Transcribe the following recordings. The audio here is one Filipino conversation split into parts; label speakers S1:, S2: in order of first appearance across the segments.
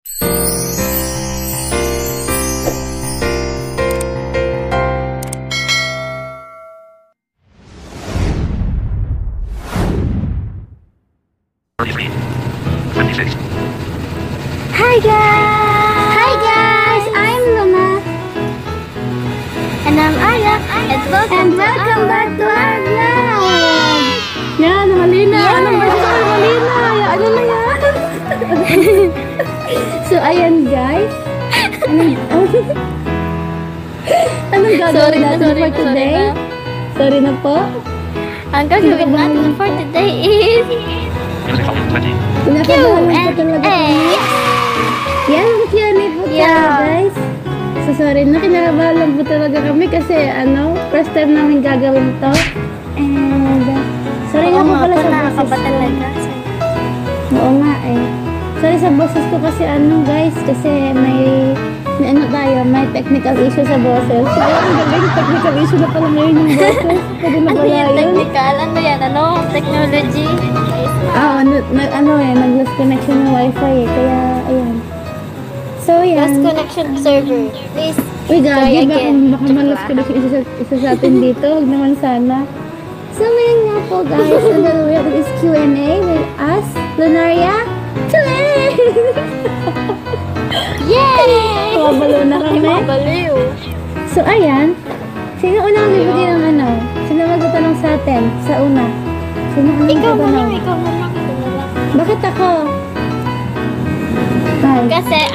S1: Hi guys! Hi guys! I'm Luna. And I'm Aya. And welcome back to our vlog!
S2: Yan, malina! Anong ba ito? Malina! Ano na yan? So, ayan guys. Anong gagawin natin for today? Sorry na po.
S1: Ang gagawin natin for today is Q&A!
S2: Yan, Q&A po tayo guys. So sorry na, kinakabahan lang po talaga kami kasi first time namin gagawin to. And sorry nga po pala sa boses ko. Oo nga eh. Sorry sa boses ko kasi guys, kasi may technical issue sa boses. So ang galing, technical issue na pala ngayon yung boses. Pwede na pala yun.
S1: Technical? Ano yan? Technology?
S2: Nag-lost connection ng wifi eh. Kaya, ayan. So, yan.
S1: Lost connection server. Please,
S2: uy, gagi, baka ma-lost connection isa sa atin dito. Huwag naman sana. So, ngayon nga po, guys. Ang gagawin natin is Q&A with us, Lunaria. Today!
S1: Yay!
S2: Mabalo na kami.
S1: Mabaliw.
S2: So, ayan. Sino unang bibigay ng Sino magtatanong sa atin? Sa una? Sino unang
S1: Ikaw mo
S2: magtatanong?
S1: lang.
S2: Bakit ako? Bye.
S1: Kasi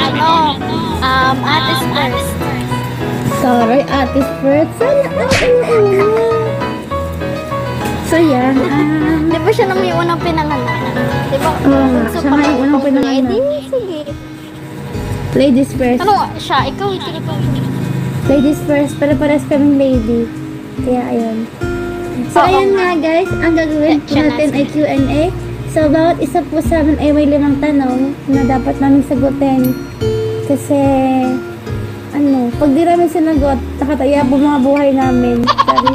S1: atis first.
S2: Sorry, atis first. Sana una. So, yan.
S1: Di ba siya nang may unang pinanganak? Di ba?
S2: Oo nga, siya nga yung unang pinanganak.
S1: Sige.
S2: Ladies first.
S1: Siya? Ikaw.
S2: Ladies first. Para-pares kaming lady. Kaya, ayun. So, ayun nga guys. Ang gagawin natin ay Q&A. So, bawat isa po sa amin ay may 5 tanong na dapat namin sagutin. Kasi, pag di namin sinagot, nakataya po mga buhay namin. Sorry.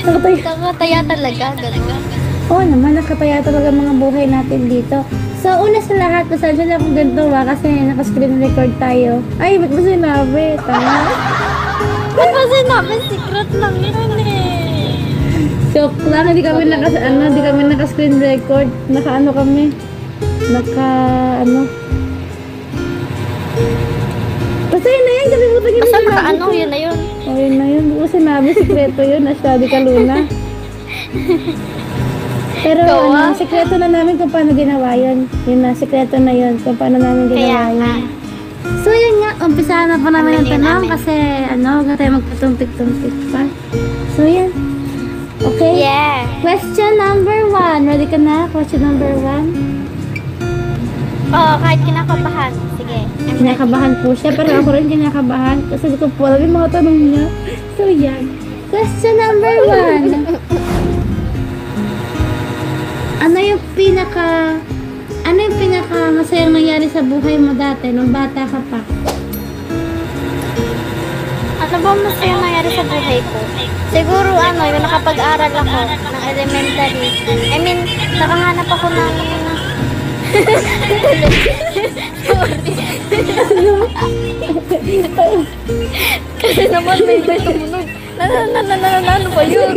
S1: Nakataya talaga.
S2: Oo naman, nakataya talaga mga buhay natin dito. So, una sa lahat, pasensya na kung ganito kasi naka-screen record tayo. Ay, ba't mo sinabi? Tama?
S1: Ba't mo sinabi? Secret lang yun eh.
S2: So, kung hindi kami naka-screen record, kami. Basta yun na yan, kalimutan yun.
S1: Basta yun na yun.
S2: O, yun na yun. Bukas sinabi, sikreto yun, na-study ka, Luna. Pero, sikreto na namin kung paano ginawa yun. Yun na, sikreto na yun, kung paano namin ginawa yun. So, yun nga, umpisahan na po namin ang tanong kasi, huwag tayo magpatumpik-tumpik pa. So, yan. Okay?
S1: Yeah.
S2: Question number 1. Ready ka na? Question number 1.
S1: Oo, kahit kinakabahan. Sige.
S2: Kinakabahan po siya, pero ako rin kinakabahan kasi hindi ko po alam yung mga tanong niya. So, yan. Question number 1. Ano yung pinaka masayang nangyari sa buhay mo dati nung bata ka pa?
S1: Ano ba masaya nangyari sa buhay ko? Siguro yung nakapag-aral ako ng elementary. I mean, nakahanap ako ng Kasi naman may tumunog. Ano ba yun?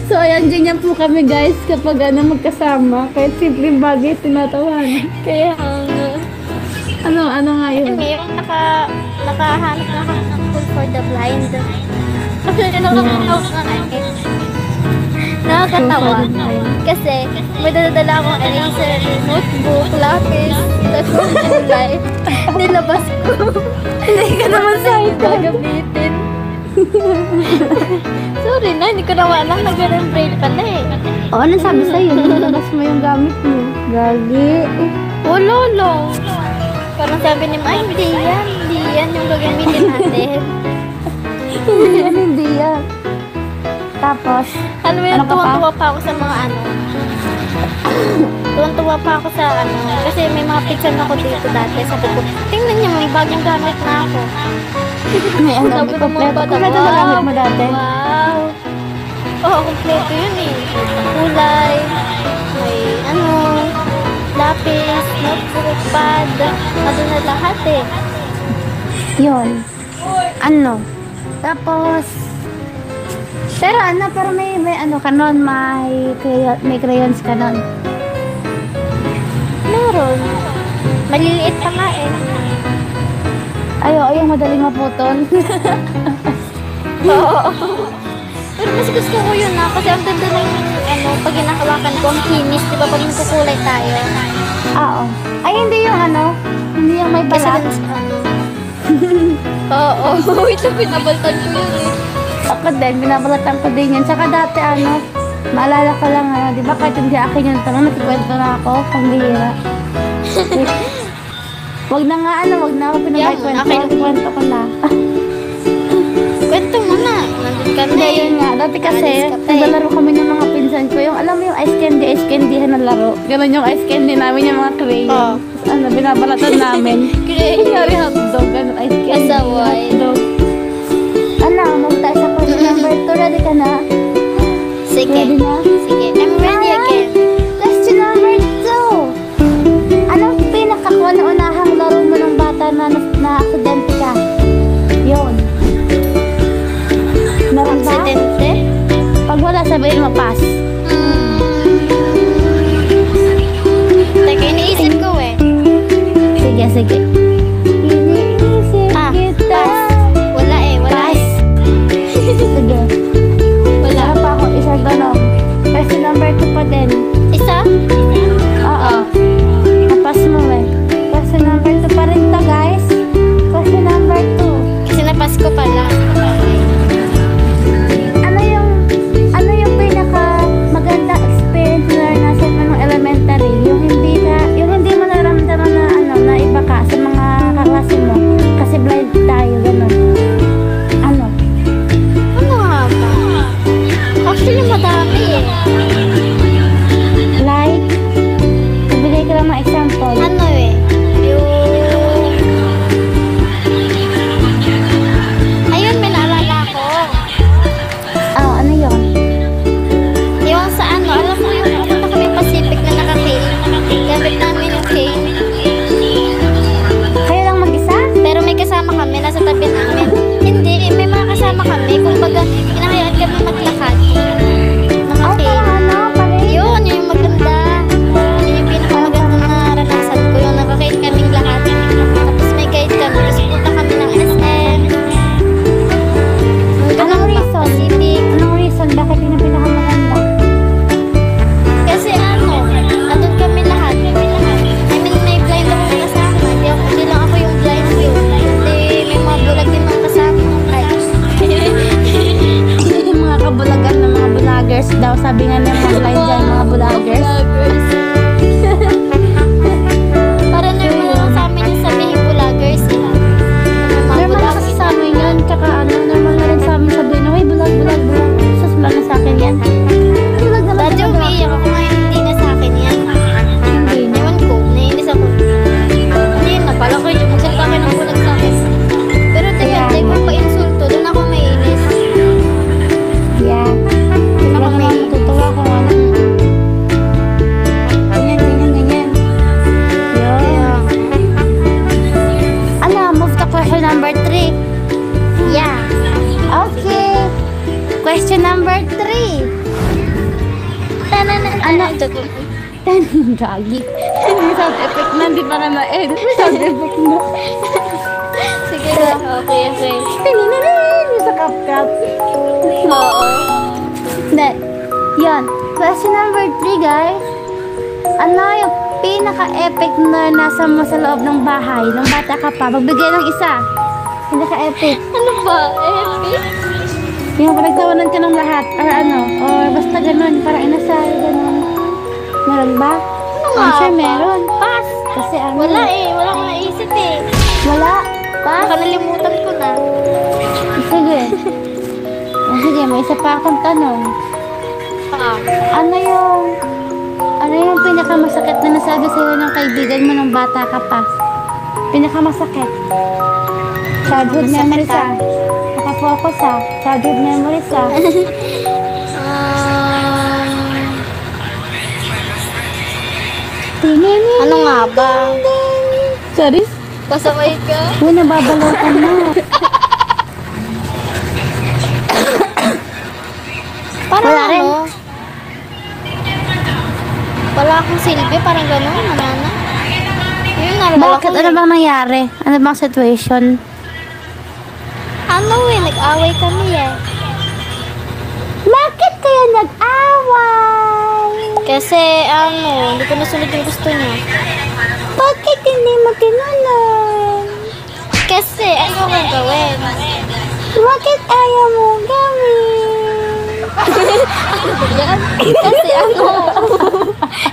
S2: So, ayan, ganyan po kami guys kapag magkasama. Kahit simpleng bagay, tinatawanan.
S1: Kaya,
S2: ano nga yun?
S1: yung nakahanap na ako ng school for the blind. Kasi nakakatawa. Kasi may dadala akong eraser, notebook, lapis, tapos kulay. Nilabas ko. Hindi ka naman sa'yo gagamitin. Sorry na, hindi ko naman alam na ganun braille pala eh.
S2: Oo, ano sabi sa'yo? Nilabas mo yung gamit mo. Gagi.
S1: Lolo. Parang sabi ni Ma, hindi yan yung gagamitin natin.
S2: Hindi yan. Tapos,
S1: ano yun, tuwang-tuwa pa ako sa mga tuwang-tuwa pa ako sa kasi may mga picture na ako dito dati. Sabi ko, tingnan niyo, may bagong gamit na ako.
S2: May kompleto na gamit mo dati?
S1: Wow! Oo, kompleto yun eh. Kulay, may lapis, notebook, pad, andun na lahat eh.
S2: Yun. Ano? Tapos, pero may ano ka nun, may crayons ka nun.
S1: Meron. Maliliit pa nga eh.
S2: Yung madaling maputol.
S1: Oo. Pero mas gusto ko yun kasi ang ganda ng pag ginakawakan ko, ang kinis, di ba pag nagkukulay tayo?
S2: Oo. Hindi yung hindi yung may
S1: Kasi
S2: balat.
S1: Oo. Wait lang, pinabaltan ko yun eh.
S2: Ako din, binabalatan ko din yun. Tsaka dati maalala ko lang di ba kahit hindi akin yung tanong, nakikwento na ako, pambihira. Wag na ako pinag-kwento. Kwento ko na.
S1: Kwento mo na. Nandun kami.
S2: Hindi, yun nga. Dati kasi, naglalaro kami ng mga pinsan ko. Yung, alam mo yung ice candy na laro. Ganon yung ice candy namin, yung mga crayon.
S1: Oh.
S2: Tapos binabalatan namin.
S1: Crayon.
S2: Kunyari hotdog, ganon, ice candy.
S1: Asaway.
S2: Hotdog. Magtaas ako sa number 2. Ready ka na?
S1: Sige.
S2: Ready na?
S1: Sige. I'm ready again.
S2: Question number 2. Anong pinakakunahang laro mo ng bata na aksidente ka? Yun. Meron ba?
S1: Aksidente?
S2: Pag wala, sabihin mo, pass.
S1: Teka, iniisip ko eh.
S2: Sige. Iniisip kita.
S1: Pass. Wala eh. Wala
S2: Pass.
S1: eh.
S2: Sige. Wala pa ako isang tanong. Question number 2 pa din.
S1: Isa?
S2: Oo. Napas mo eh. Question number 2 pa rin to, guys. Question number 2.
S1: Kasi napasko pala.
S2: Ano yung pinaka magandang experience na naranasan mo nung elementary? Yung hindi mo naramdaman na iba ka sa mga kaklase mo. Kasi blind tayo, gano'n. Ano?
S1: Ano nga ba? Actually, madami eh.
S2: Like? Nagbigay ka lang ng example.
S1: Ano eh? Ayun, may naalala ko.
S2: Ano yun?
S1: Yung sa alam mo yung pupunta kami Pacific na naka-cane. Gamit namin yung cane.
S2: Kayo lang mag-isa?
S1: Pero may kasama kami, nasa tabi namin. Hindi, may mga kasama kami. Kumbaga, kinakayaan kami maglakad. Mga cane.
S2: Pareho.
S1: Yun yung maganda. Yun yung pinakamaganda na naranasan ko. Yung nakakain kaming lahat. Tapos may guide kami. Tapos punta kami ng SM.
S2: Anong reason?
S1: Pacific.
S2: Anong reason? Bakit yun ang pinakamaganda?
S1: Kasi andun kami lahat. I mean, may blind ako kasama. Hindi lang ako yung blind yun. Hindi, may mga bulag din mga kasama. Ay.
S2: Yung mga kabulagan ng mga vloggers daw. Sabi nga niya mga blind dyan, mga vloggers.
S1: Para normal lang sa amin yung sabihin vloggers eh. Mga
S2: Normal na
S1: vloggers.
S2: kasi sa amin yun. Tsaka normal na rin sa amin sabihin, uy, bulag. Sus, wala na sa akin yan. Bulag naman
S1: Dati
S2: talaga.
S1: umiiyak ako ngayon, hindi na sa akin yan.
S2: Hindi na.
S1: Ewan ko, naiinis ako. Hindi na, pala ko yung magsalita kayo ng bulag sa akin. Pero depende kung pa-insulto, doon ako maiinis.
S2: Yeah. Hindi ako matutuwa kung ano. Ganyan. Yun. Move to question number 3.
S1: Yeah.
S2: Okay. Question number 3. Ano? Gagi. May sound effect na, hindi pa na end. May sound effect na.
S1: Sige na, okay.
S2: Tininanin sa kap-kap.
S1: Oo.
S2: Hindi. Yun. Question number 3, guys. Ano yung pinaka-epic na nasa mo sa loob ng bahay nung bata ka pa? Magbigay ng isa. Pinaka-epic.
S1: Ano ba? Epic?
S2: Yung pinagtawanan ka ng lahat. Or basta ganun. Parang inasal, ganun. Meron ba?
S1: Ano nga
S2: I'm sure
S1: ba?
S2: meron.
S1: Pass.
S2: Kasi
S1: Wala eh. Wala akong naisip eh.
S2: Wala. Pass.
S1: Baka nalimutan ko na.
S2: Sige. Sige, may isa pa akong tanong. Ano yung pinakamasakit na nasabi sa'yo ng kaibigan mo nung bata ka pa? Pinakamasakit. Childhood
S1: Masakit,
S2: memories Nakafocus Childhood memories
S1: Ano nga ba?
S2: Sorry?
S1: Pasaway ka?
S2: Uy, nababalaw ka na.
S1: Parang
S2: Wala rin.
S1: ano? Wala akong silbi, parang gano'n, nanana. Yun, nalala
S2: Bakit?
S1: ko
S2: Ano
S1: eh.
S2: bang nangyari? Ano bang situation?
S1: Ano eh, nag-away kami eh.
S2: Bakit kayo nag-away?
S1: Kasi ano, hindi ko nasunod yung gusto niya.
S2: Bakit hindi mo tinulong?
S1: Kasi ano kong gawin?
S2: Bakit ayaw mo gawin?
S1: Yan. Kasi ano,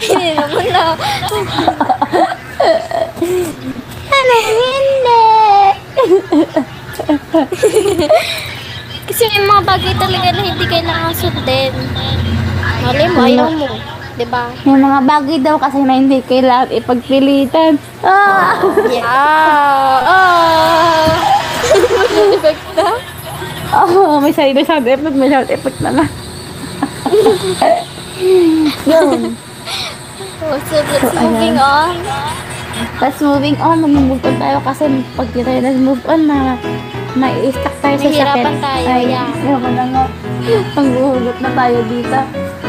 S1: hindi naman na.
S2: Ano hindi?
S1: Kasi may mga bagay talaga na hindi kailangan sundin. Mali mo, ayaw mo. Diba?
S2: May mga bagay daw kasi na hindi kailangan ipagpilitan. Ah!
S1: Yeah. Oh. Effect na?
S2: Oh, may sarili sound effect, may sound effect na nga. Yun.
S1: Oh, so let's moving on.
S2: Let's moving on, mag-move on tayo kasi pag di tayo nag-move on, mai-stuck tayo sa sakit.
S1: Nahihirapan tayo,
S2: Ay,
S1: yeah.
S2: naman na nga. Panghuhugot na tayo dito.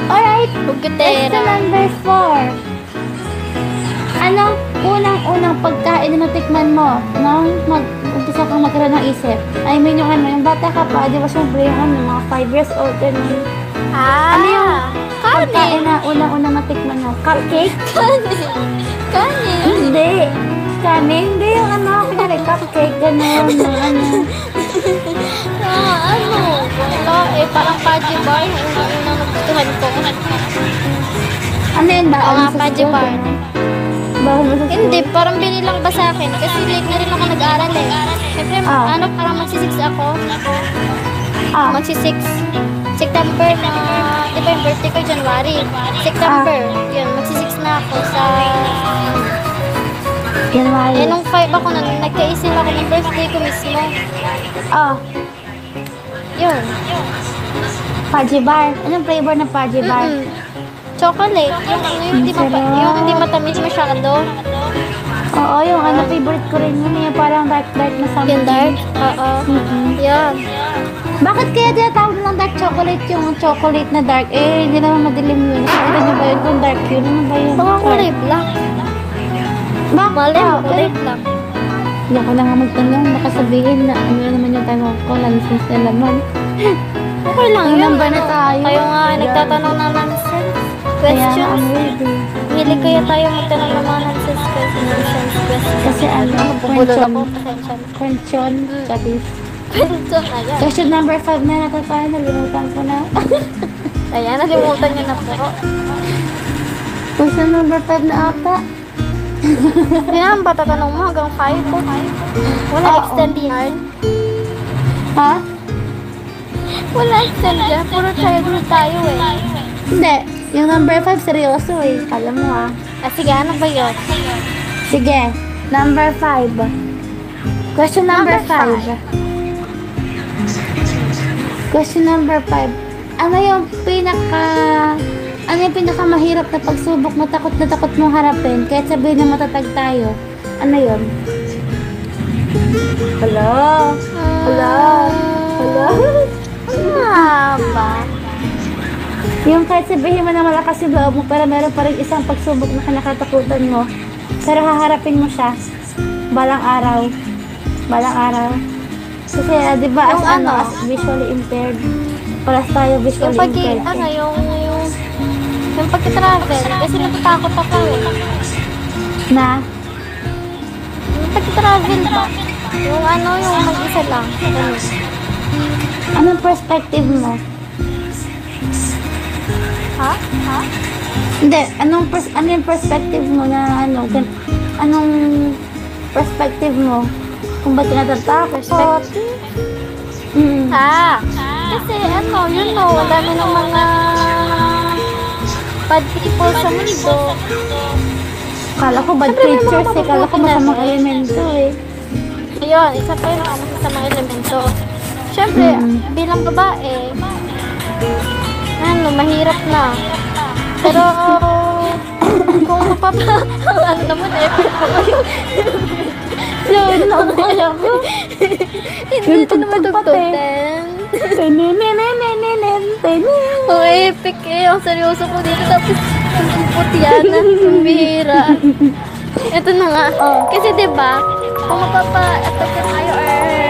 S2: Alright, question
S1: Bugutera.
S2: number 4. Anong unang-unang pagkain na natikman mo nung mag-umpisa kang magkaroon ng isip? I mean, yung ano, yung bata ka pa, di ba syempre yung ano, mga 5 years old, ganun. Ano yung pagkain
S1: Kanin.
S2: na unang-unang natikman mo? Cupcake?
S1: Kanin.
S2: Hindi. Kanin? Hindi yung ano, kunyari cupcake, gano'n, yung ano.
S1: Ano? Wala eh, parang Paji Bar. Yung unang-unang nagustuhan ko.
S2: Ano yun ba?
S1: Oo nga,
S2: Sa
S1: Paji
S2: school,
S1: Bar.
S2: gano'n? Bawal mo sa school?
S1: Hindi, parang binilang ba sa akin? Kasi late na rin ako nag-aaral eh. Siyempre,
S2: Ah.
S1: ano, parang magsi-6 ako.
S2: Ah,
S1: Magsi-6. September na, di ba yung birthday ko, January. September, yun, magsi-6 na ako sa...
S2: January.
S1: Eh, nung 5 ako, nagkaisin ako ng birthday ko mismo.
S2: Ah,
S1: Yun.
S2: Paji Bar. Anong flavor ng Paji Bar?
S1: Mm-mm. Chocolate. Yung ano, yung hindi,
S2: Sarap.
S1: yung hindi matamis masyado.
S2: Oo, yung ano, favorite ko rin yun. Yung parang dark na something.
S1: Yung dark. Oo.
S2: Mm-mm.
S1: Yan.
S2: Bakit kaya tinatawag ng dark chocolate yung chocolate na dark? Eh, hindi naman madilim yun. Nakita niyo ba yun kung dark yun? Ano ba yun?
S1: Baka kulay black.
S2: Bakit?
S1: Malay mo, kulay black.
S2: Hindi ako na nga magtanong. Baka sabihin na ano naman yung tanong ko. Nonsense na naman.
S1: Okay lang
S2: Ano
S1: yun.
S2: ba na tayo?
S1: Kayo nga,
S2: Yan.
S1: nagtatanong ng nonsense
S2: Kaya nga,
S1: questions.
S2: ang weird eh.
S1: Hilig kaya tayo magtanong ng mga nonsense questions.
S2: Kasi ano,
S1: Bubulol
S2: question.
S1: ako. Pasensya na.
S2: Question. Chatis.
S1: Question na yan.
S2: Question number 5 na natatay. Nalimutan ko na.
S1: Ayan, nalimutan niyo na po.
S2: Question number 5 na ata.
S1: Yan, ba tatanong mo hanggang 5 po? Wala
S2: Oo.
S1: extend yan.
S2: Ha?
S1: Wala extend yan. Puro childhood tayo eh.
S2: Hindi. Yung number 5 seryoso eh. Alam mo ha.
S1: Ah, sige, ano ba yun?
S2: Sige. Number 5. Question number
S1: Number
S2: 5. Question number 5. Ano yung pinakamahirap na pagsubok na takot mong harapin kahit sabihin na matatag tayo? Ano yun? Hello? Hello? Hello?
S1: Ano nga ba?
S2: Yung kahit sabihin mo na malakas yung loob mo pero meron pa rin isang pagsubok na kinakatakutan mo pero haharapin mo siya balang araw. Kasi di ba
S1: Yung
S2: as
S1: ano?
S2: as visually impaired, paras tayo visually
S1: Yung pag
S2: impaired.
S1: ano, yung pag-travel, kasi natatakot ako eh.
S2: Na?
S1: Yung pag-travel ba? Yung ano, yung mag-isa lang. Ganun.
S2: Anong perspective mo?
S1: Ha?
S2: Hindi, ano yung perspective mo na anong perspective mo? Kung ba't ka natatakot?
S1: Perspective?
S2: Mm.
S1: Kasi ano, yun no, ang dami ng mga bad people sa mundo.
S2: Kala ko bad
S1: Siyempre, may mga
S2: creatures eh. Kala ko
S1: mabubuti
S2: masamang
S1: natin.
S2: elemento eh.
S1: Ayun, isa pa yun ang sa mga elemento. Siyempre, bilang babae, ano, mahirap na. Pero, Kung ano naman, effort pa kayo.
S2: Yun, nabuhay ako.
S1: Hindi ito naman tugtugan. Ang epic eh. Ang seryoso ko dito. Tapos, ang putyan. Ang bihira. Ito na nga. Kasi diba, kung mapapa-attack na tayo or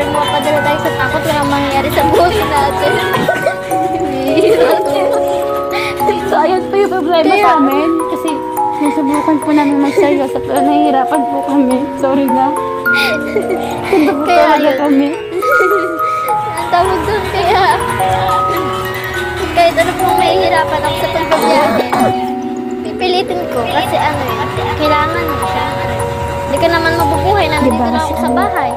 S1: mapapadala tayo sa takot, walang mangyayari sa buhay natin. Bihira to.
S2: So, ayun po yung problema
S1: Kaya-
S2: sa amin. Kasi, nasubukan po namin mag-seryoso pero nahihirapan po kami. Sorry na. Punta po
S1: Kaya
S2: talaga
S1: yun.
S2: kami.
S1: Ang tawag doon kaya kahit ano pong mahihirapan ako sa pagbabiyahe, pipilitin ko kasi ano yun, kailangan mo siya. Hindi ka naman mabubuhay, nandito
S2: Diba,
S1: lang ako
S2: kasi
S1: sa
S2: ano?
S1: bahay.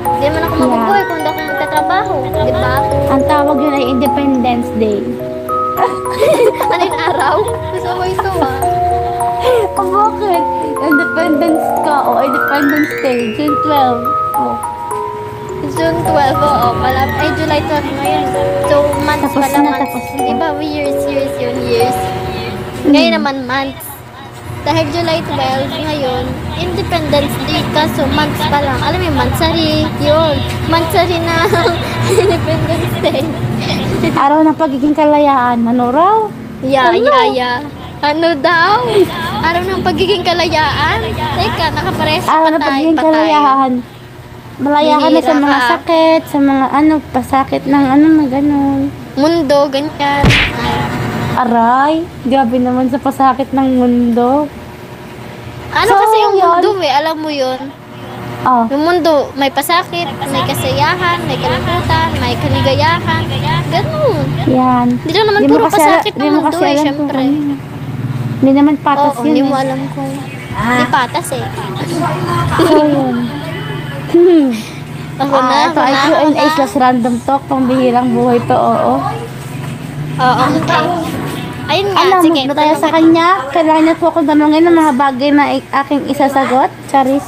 S1: Hindi man ako mabubuhay kung hindi ako magtatrabaho, di ba?
S2: Ang tawag yun ay Independence Day.
S1: Ano yung araw? Gusto ko ito ah.
S2: Oh, bakit? Independence ka o Independence Day, June 12. Oh.
S1: June 12, oo, pala. Ay, July 12 ngayon. So, months
S2: Tapos
S1: pala,
S2: na,
S1: months.
S2: tapos na.
S1: Di ba, years yun, years. Ngayon naman, months. Dahil July 12, ngayon, Independence Day ka, so months pa lang. Alam mo yung Mansari, yun. Mansari na Independence Day.
S2: Araw ng pagiging kalayaan. Ano raw?
S1: Ano daw? Araw ng pagiging kalayaan? Teka, nakapares
S2: Araw ng pagiging kalayaan. Malayahan na sa
S1: Bihira
S2: mga
S1: ka.
S2: sakit, sa mga pasakit ng na gano'n.
S1: Mundo, ganyan. Ay.
S2: Aray, grabe naman sa pasakit ng mundo.
S1: Ano
S2: So,
S1: kasi yung
S2: yun.
S1: mundo eh, alam mo yun?
S2: Oh,
S1: Yung mundo, may pasakit, may kasayahan, may kalungkutan, may kaligayahan, ganun.
S2: yan.
S1: Hindi lang naman
S2: Di mo
S1: puro
S2: kasi
S1: pasakit
S2: di
S1: ng
S2: mo
S1: mundo
S2: kasi
S1: eh,
S2: alam kung
S1: syempre.
S2: ano. Hindi naman patas
S1: Oo,
S2: yun.
S1: hindi mo
S2: eh.
S1: alam kung hindi patas eh.
S2: So, yun.
S1: Ako na,
S2: Ito ay Q&A slash random talk. Pangbihirang buhay to, oo.
S1: Oo, okay. Ayun nga,
S2: Ano,
S1: sige.
S2: move na tayo sa kanya. Kailangan niya po akong tanongin ng mga bagay na aking isasagot. Charis.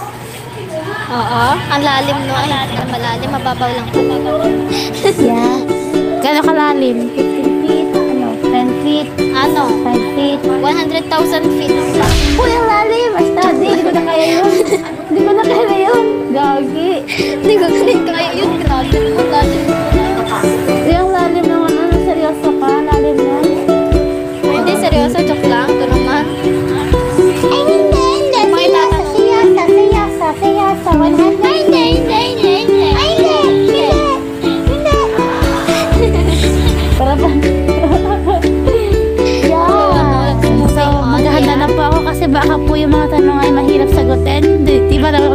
S1: Oo, ang lalim no. Ay, ang malalim, mababaw lang pala.
S2: Yeah. Gano'ng kalalim? 15 feet? Ano? 10 feet?
S1: Ano?
S2: 5 feet?
S1: 100,000 feet.
S2: Uy, ang lalim! Astad, hindi ko na kaya yun. Hindi ko na kaya yun. Gagi.
S1: Hindi ko galing kaya yun. Grabe mo, lalim mo.
S2: Yung lalim naman, ano, seryoso ka? Lalim mo?
S1: Hindi, seryoso, joke lang. Ito naman.
S2: Ay, hindi.
S1: Pakita ka.
S2: Seryoso. 100.
S1: Hindi.
S2: Para ba? Yeah. So, maghahanda na po ako kasi baka po yung mga tanong ay mahirap sagutin. Di ba naman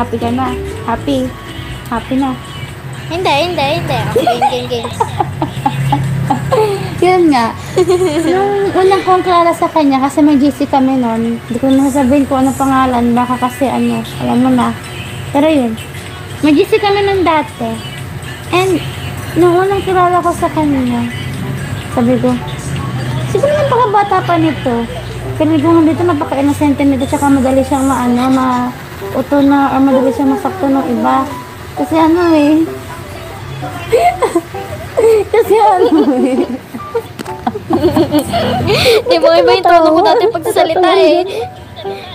S2: happy ka na. Happy. Happy na.
S1: Hindi. Okay, game.
S2: Yun nga. Nung unang kong kilala sa kanya, kasi may GC kami noon, hindi ko na sabihin kung ano pangalan, baka kasi ano, alam mo na. Pero yun, may GC kami noon dati. And, nung unang kilala ko sa kanya, sabi ko, siguro yung pagkabata pa nito, pero kung dito napaka-innocente nito, tsaka madali siyang mauto na, or madali siyang masakto ng iba. Kasi ano eh, kasi ano eh,
S1: Iba yung tono ko dati pagsasalita eh.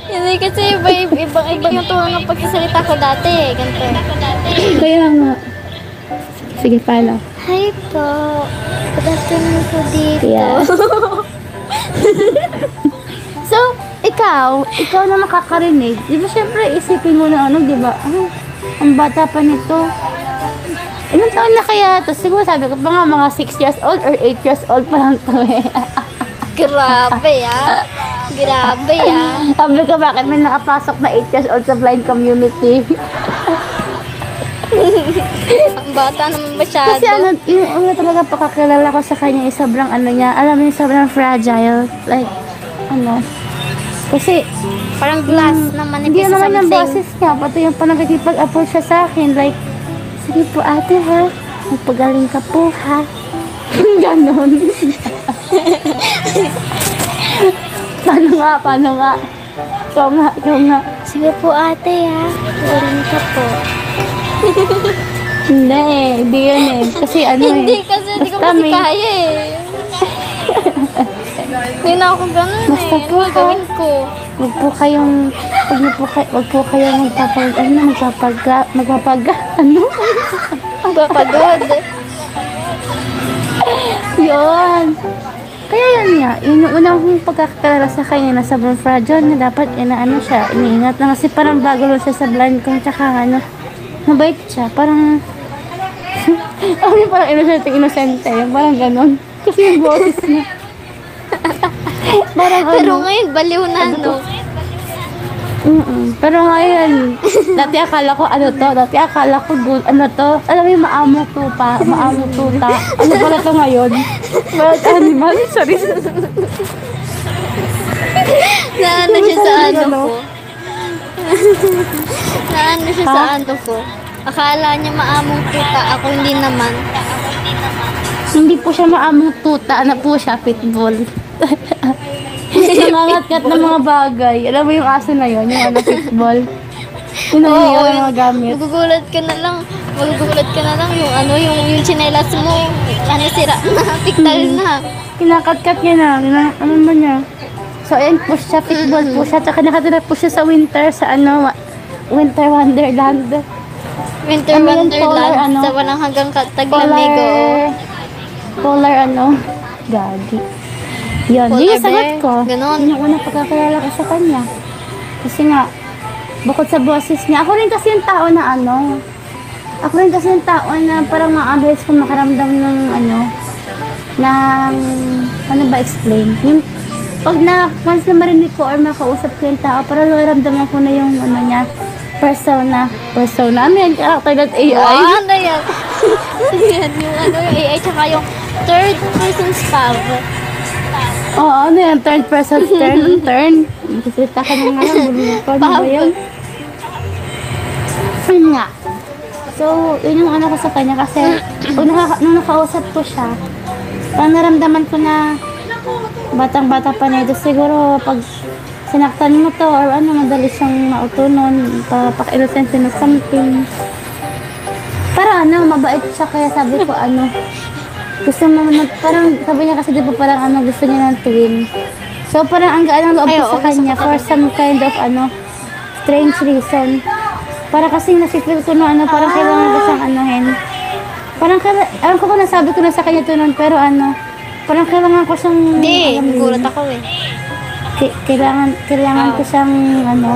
S1: Hindi kasi iba yung tono ng pagsasalita ko dati eh. Ganito.
S2: kaya nga. Sige, paano?
S1: Hi po. Good afternoon po dito.
S2: Yeah. So, ikaw na nakakarinig, di ba syempre isipin mo na ano, di ba? Ang bata pa nito. Ilang taon na kaya ito? Siguro sabi ko pa nga mga 6 years old or 8 years old pa lang ito eh.
S1: Grabe ah. Grabe ah.
S2: Sabi ko bakit may nakapasok na 8 years old sa blind community?
S1: Ang bata naman masyado.
S2: Kasi ano, yung una talaga pakakilala ko sa kanya is sobrang ano niya, alam mo yung sobrang fragile. Like, ano, kasi
S1: Parang glass na
S2: hindi
S1: manipis sa
S2: naman ang
S1: something.
S2: boses niya, pati yung panagkikipag-approach siya sa akin, like, sige po ate ha, magpagaling ka po ha. Ganon. Paano nga? Ikaw nga.
S1: Sige po ate ha. Galing ka po.
S2: Hindi yun eh. Kasi ano
S1: Hindi
S2: eh.
S1: kasi hindi ko
S2: Basta
S1: kasi
S2: may-
S1: kaya eh. Hindi na ako ganun
S2: Basta
S1: eh.
S2: po,
S1: Ano gawin ko?
S2: Wag po kayong
S1: Magpapagod.
S2: Yun. Kaya yun nga, yun yung unang kong pagkakakilala sa kanya na sobrang fragile na dapat inaano siya, iniingat na kasi parang bago lang siya sa blind kong tsaka ano, mabait siya, parang yung parang inosente, yung parang ganon. Kasi yung boses niya. Parang
S1: Pero
S2: ano,
S1: ngayon, baliw na no.
S2: pero ngayon, dati akala ko good, ano to, alam mo yung maamo tuta, ano pala to ngayon? Wild animal, sorry.
S1: Naano siya sa ano ko. Naano siya sa ano ko. Akala niya maamong tuta, ako hindi naman.
S2: Hindi po siya maamong tuta, ano po siya, pitbull. Nangangat-ngat ng mga bagay. Alam mo yung aso na yun, yung ano, pitbull. Yun ang
S1: Oo,
S2: yung mga gamit.
S1: magugulat ka na lang yung ano, yung tsinelas mo, ano, sira na, piktal na.
S2: Kinakat-kat niya na, ano ba niya? So, ayan po siya, pitbull po siya. Tsaka nakatira po siya sa winter, sa ano, Winter Wonderland.
S1: Winter
S2: Ano yun,
S1: Wonderland,
S2: polar, ano?
S1: sa walang hanggang taglamig,
S2: Polar ano, gagi. Yun,
S1: Polar
S2: yun yung sagot
S1: bear,
S2: ko.
S1: ganon.
S2: Yun yung unang pagkakilala ko sa kanya. Kasi nga, bukod sa boses niya, ako rin kasi yung tao na ano, parang maabilis kung makaramdam ng ano, ng, ano ba explain? Yung, pag once na marinig ko or makausap ko yung tao, parang naramdaman ko na yung ano niya, persona, ano yan, character that AI?
S1: Ano yan? Yan, yung ano, yung AI, tsaka yung third person spam.
S2: Oo, ano yan, third person, turn. Magsasalita ka na nga lang, bumukod, ano ba yan? Yun nga. So, yun yung ano ko sa kanya kasi nung nakausap ko siya, parang naramdaman ko na batang-bata pa na ito. Siguro pag sinaktan mo to or ano, madali siyang mautunon, papakilutensin na something. Para ano, mabait siya kaya sabi ko ano, gusto mo na, parang sabi niya kasi di ba parang ano, gusto niya ng twin. So parang ang gaan ng loob
S1: Ay,
S2: ko
S1: oo,
S2: sa kanya
S1: gusto ko
S2: for some kind of ano, strange reason. Para kasi nasipil ko na ano, parang kailangan ko siyang anuhin. Parang alam ko kung nasabi ko na sa kanya to noon, pero ano, parang kailangan ko siyang,
S1: Hindi,
S2: alam mo yun,
S1: nagulat ako eh.
S2: kailangan ko siyang ano,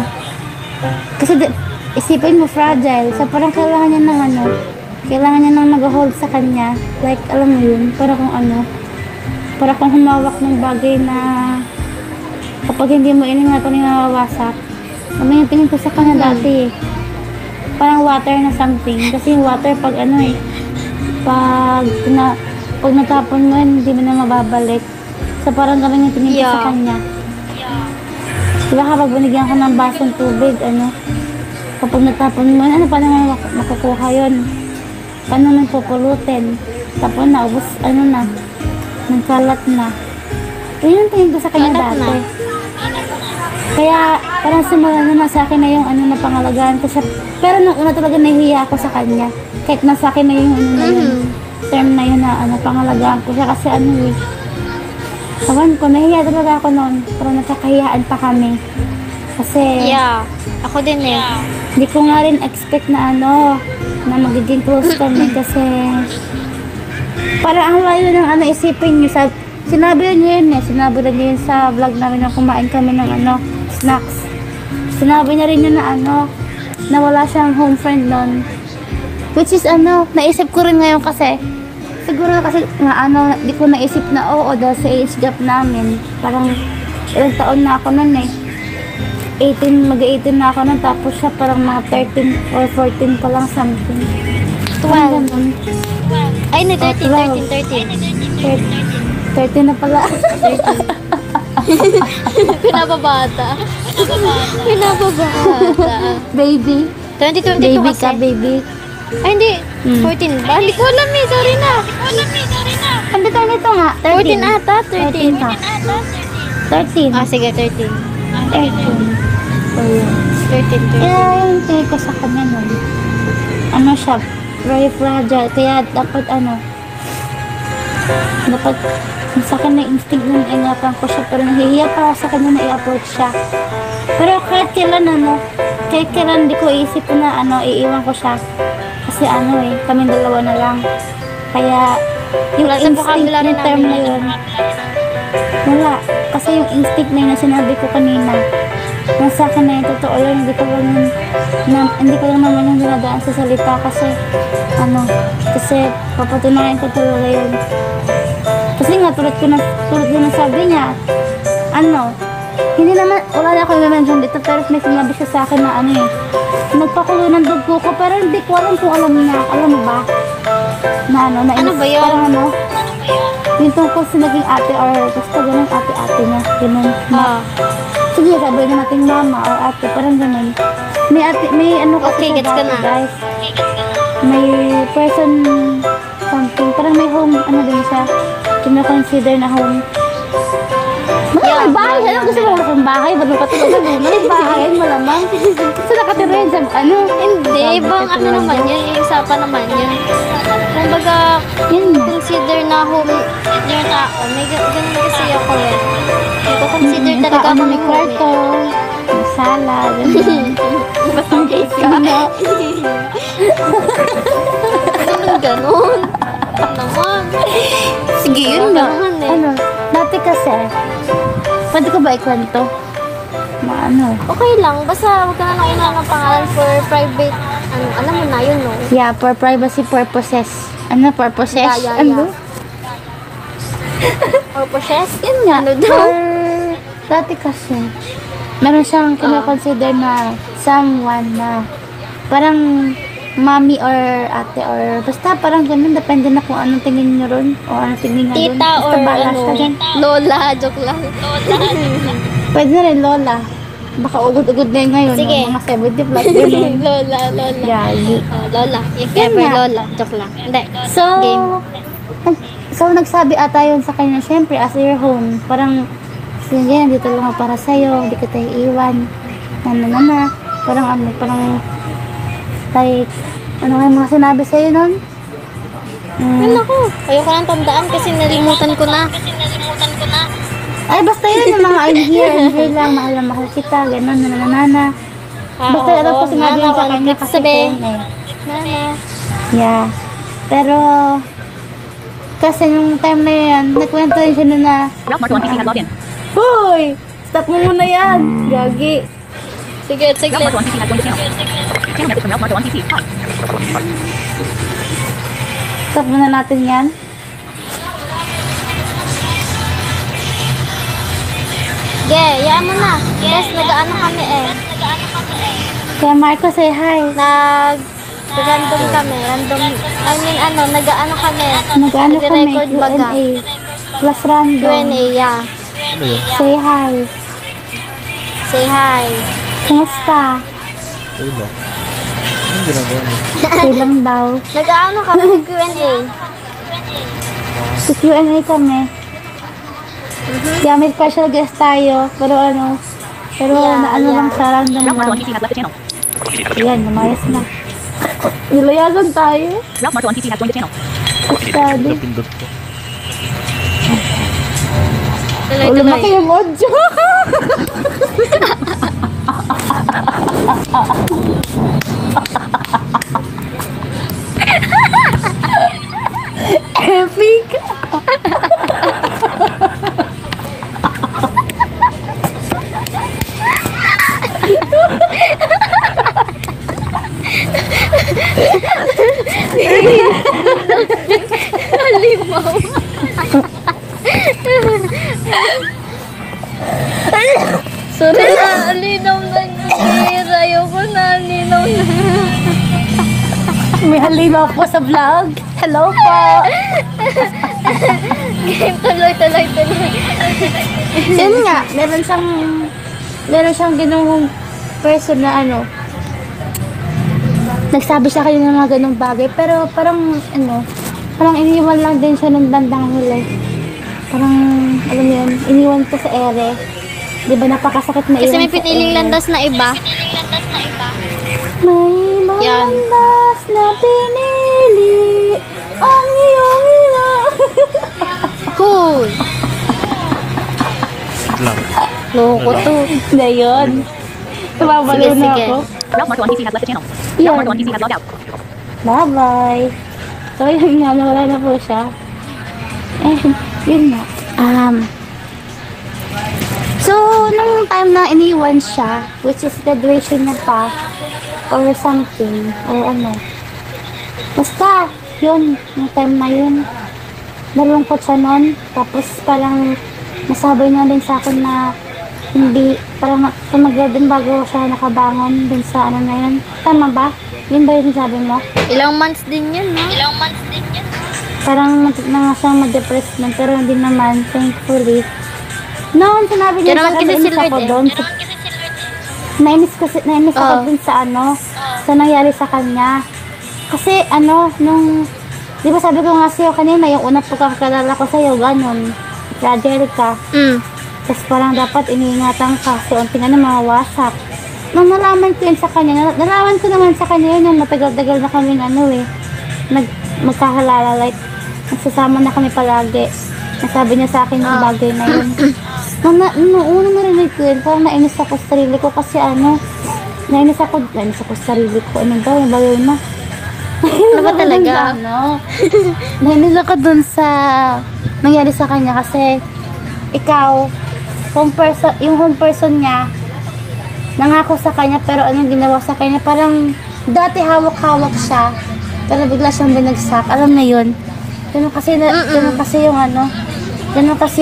S2: kasi isipin mo fragile, so parang kailangan niya ng ano, kailangan niya nang mag-hold sa kanya, like alam mo yun, para kung ano, para kung humawak ng bagay na kapag hindi mo iningatan yung nawawasak. Ano yung tingin ko sa kanya dati eh. parang water na something. Kasi yung water pag ano eh, pag natapon mo, hindi mo na mababalik. So parang ganun yung tingin ko sa kanya. Diba kapag binigyan ka ng basong tubig, ano, kapag natapon mo, ano, paano mo makukuha yun? Paano mo pupulutin? Tapos na, ubos, ano na, nagkalat na. Yun yung tingin ko sa kanya
S1: Kalat
S2: dati.
S1: na.
S2: Kaya, parang simula na sa akin na yung ano na pangalagaan ko siya. Pero nung una talaga nahihiya ako sa kanya. Kahit nasa akin na yung ano na yun, term na yun na ano, pangalagaan ko siya. Kasi ano eh, sawan ko, nahihiya talaga ako noon. Pero nagkakahiyaan pa kami. Kasi,
S1: Yeah. Ako din eh.
S2: hindi ko nga rin expect na ano, na magiging close kami kasi parang ang layo ng ano isipin niyo sa sinabi niyo yun eh, sinabi rin niyo yun sa vlog namin na kumain kami ng ano, snacks. Sinabi niya rin yun na ano, na wala siyang home friend nun. Which is ano, naisip ko rin ngayon kasi siguro kasi na ano, di ko naisip na oo dahil sa age gap namin. Parang ilang taon na ako nun eh. 18, mag-18 na ako nun, tapos siya parang mga 13 or 14 pa lang something.
S1: 12.
S2: Ganun.
S1: Ay, na 13,
S2: 12. 13 na pala.
S1: Pinababata. Pinababata.
S2: Baby.
S1: 2022
S2: Baby
S1: kasi.
S2: ka, baby.
S1: Ay, hindi. 14 ba? Hindi ko alam eh. Sorry na.
S2: Ano tayo nito nga?
S1: 14 ata. 13.
S2: 13 ka. 13.
S1: Ah, sige. 13.
S2: 13. So, yun.
S1: 13.
S2: Kaya yung tingin ko sa kanya nun, ano siya, very fragile. Kaya dapat ano, dapat sa akin na instinct nun, ingatan ko siya. Pero nahihiya pa ako sa kanya na i-approach siya. Pero kahit kailan ano, kahit kailan di ko isip na ano, iiwan ko siya. Kasi ano eh, kaming dalawa na lang. Kaya yung
S1: Wala sa
S2: instinct
S1: vocabulary
S2: yung term na
S1: namin.
S2: yun, wala. Kasi yung instinct na yun na sinabi ko kanina, nasa akin na yung totoo lang, hindi ko lang naman yung dinadaan sa salita kasi kasi papatunayan ko talaga yun. Kasi nga, tulad ko na sabi niya, hindi naman, wala na ako i-mention dito, pero may sinabi siya sa akin na nagpakulo ng dugo ko, pero hindi ko alam kung alam niya. Alam mo ba? Na
S1: Ano ba yun?
S2: Parang yung tungkol sa naging ate or basta ganun ate-ate niya. Ganun. Sige, sabi na natin mama or ate, parang ganun. May
S1: Okay, gets ka na.
S2: guys. May person something, parang may home, din siya. Kina-consider na home.
S1: Yeah,
S2: May bahay, alam ko sila wala bahay, ba't patulog na doon? May bahay, malamang. Kasi nakatira yun sa,
S1: Hindi, ibang naman yun. Yung usapan naman yun. Kumbaga,
S2: Yun na.
S1: consider na home yung tao. May ganun kasi ako eh. Hindi ko consider talaga ako
S2: may
S1: may
S2: kwarto, may sala, gano'n.
S1: Basagay ka. Ganun. Naman. Sige, yun nga.
S2: Dati kasi, pwede ko ba ikwento?
S1: Okay lang. Basta huwag ka na nauna ng pangalan for private. Alam mo na yun, no?
S2: Yeah, for privacy purposes. Purposes?
S1: Yeah. Purposes?
S2: Yun nga.
S1: Ano daw?
S2: Dati kasi, meron siyang kina-consider na someone na parang mommy or ate or basta parang ganun. Depende na kung anong tingin nyo ron o anong tingin nyo ron.
S1: Tita
S2: Basta
S1: or
S2: balas ka dyan.
S1: lola. Joke lang.
S2: Pwede na rin lola. Baka ugod-ugod na yun ngayon.
S1: Sige.
S2: no? Mga 70 plus yun.
S1: Lola.
S2: Yagi.
S1: Lola. If
S2: Yun
S1: ever
S2: nga.
S1: lola. Joke lang. Hindi.
S2: So,
S1: Game.
S2: nagsabi ata yun sa kanya, syempre, as your home, parang, sige, dito lang ako para sa'yo, hindi kita iiwan, parang like, ano nga yung mga sinabi sa'yo nun?
S1: Ay, naku. Ayoko nang tandaan kasi nalimutan ko na.
S2: Ay, basta yun, yung mga I'm here lang, mahal na mahal kita, gano'n, nananana. Basta alam ko sinabi yun sa kanya kasi
S1: sabi.
S2: phone eh.
S1: Nana.
S2: Yeah. Pero, kasi nung time na yan, nagkwento rin siya na
S3: Ralph Marco on PC has logged in.
S2: Hoy! Stop mo muna yan! Gagi.
S1: Sige, sige.
S3: Ralph Marco on PC has joined the channel. Channel message from Ralph Marco on PC. Hi.
S2: Stop muna natin yan.
S1: Ge, yaan mo na. Yes, nag-ano kami eh.
S2: Kaya Marco, say hi.
S1: Random kami. Random. I mean, nag-ano kami.
S2: Nag-ano kami,
S1: Nag-record baga.
S2: Q&A. Plus random.
S1: Q&A, yeah.
S4: Ano yun?
S2: Say hi.
S1: Say hi.
S2: Kumusta?
S4: Ayun lang. Anong ginagawa niyo?
S2: Say lang daw.
S1: Nag-ano kami ng Q&A.
S2: Sa Q&A kami. Kaya may special guest tayo. Pero
S1: Yeah,
S2: naano
S1: yeah.
S2: lang sa random
S3: Ralph Marco
S2: lang.
S3: on PC has left the channel.
S2: Yan, namayas na. Nilayasan tayo.
S3: Ralph Marco on PC has joined the channel.
S2: Study.
S4: Pindot ko.
S2: Ulo na kayo mo, Epic!
S1: Halimaw. Sorry na, alinaw na niya. Ayoko na, alinaw na.
S2: May halimaw po sa vlog. Hello po!
S1: Game, tuloy.
S2: Yun nga, meron siyang ginawang person na nagsabi sa akin ng mga ganong bagay, pero parang iniwan lang din siya ng bandang huli. Parang, alam mo yun, iniwan ko sa ere. Di ba napakasakit na
S1: Kasi
S2: iwan
S1: may
S2: sa
S1: piniling
S2: ere.
S1: landas na iba.
S2: May mga
S1: Yan.
S2: landas na pinili ang iyong ina.
S1: Cool.
S4: Lang.
S1: Loko to.
S2: Na yun. Tumabalo na
S1: Sige.
S2: ako.
S3: Ralph Marco on PC has left the channel.
S2: Yeah.
S3: Ralph Marco on PC has logged out.
S2: Bye-bye. So, yun nga, nawala na po siya. Yun nga. So, nung time na iniwan siya, which is graduation niya pa, or something, or basta, yun, yung time na yun, nalungkot siya nun, tapos parang nasabi niya din sa akin na hindi, parang tumagal din bago siya nakabangon din sa na yun. Tama ba? Yun ba yung sabi mo?
S1: Ilang months din yun, no?
S2: Parang na siyang ma-depress na, pero hindi naman, thankfully. Noon, sinabi niya
S1: Yan
S2: sa
S1: naman
S2: akin,
S1: kasi
S2: nainis
S1: si
S2: ako
S1: Lloyd eh.
S2: doon. Nainis ako
S1: Oo.
S2: dun sa nangyari sa kanya. Kasi, nung, di ba sabi ko nga sa'yo kanina, yung unang pagkakilala ko sa'yo, ganun, fragile ka. Tapos parang dapat iniingatan ka, kasi unting mawawasak. Nung nalaman ko yun sa kanya, nalaman ko naman sa kanya yun, yung matagal-tagal na kaming magkakalala, like, nagsasama na kami palagi. Nasabi niya sa akin yung bagay na yun. Nung unang narinig ko yun, parang nainis ako sa sarili ko kasi nainis ako sa sarili ko. Ano ba, yung bagay na.
S1: Ano ba talaga?
S2: Nainis ako dun sa nangyari sa kanya kasi ikaw, yung home person niya, nangako sa kanya pero anong ginawa sa kanya, parang dati hawak-hawak siya pero bigla siyang binagsak. Alam na yun. Ganun kasi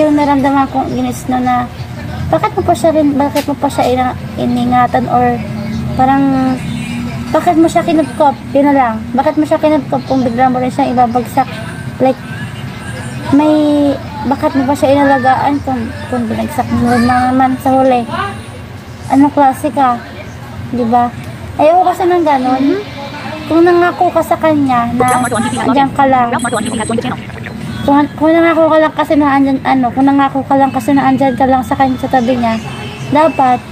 S2: yung naramdaman kong inis na bakit mo pa siya iningatan or parang bakit mo siya kinupkop, yun na lang, bakit mo siya kinupkop kung bigla mo rin siyang ibabagsak, like bakit mo pa siya inalagaan kung binagsak mo rin naman sa huli. Anong klase ka, diba? Ayaw kasi ng ganon. Kung nangako ka sa kanya na
S3: Ralph Marco on PC has logged
S2: andyan
S3: in.
S2: ka lang,
S3: Ralph Marco on PC has joined the channel.
S2: kung nangako ka lang kasi na andyan ka lang sa kanya, sa tabi niya, dapat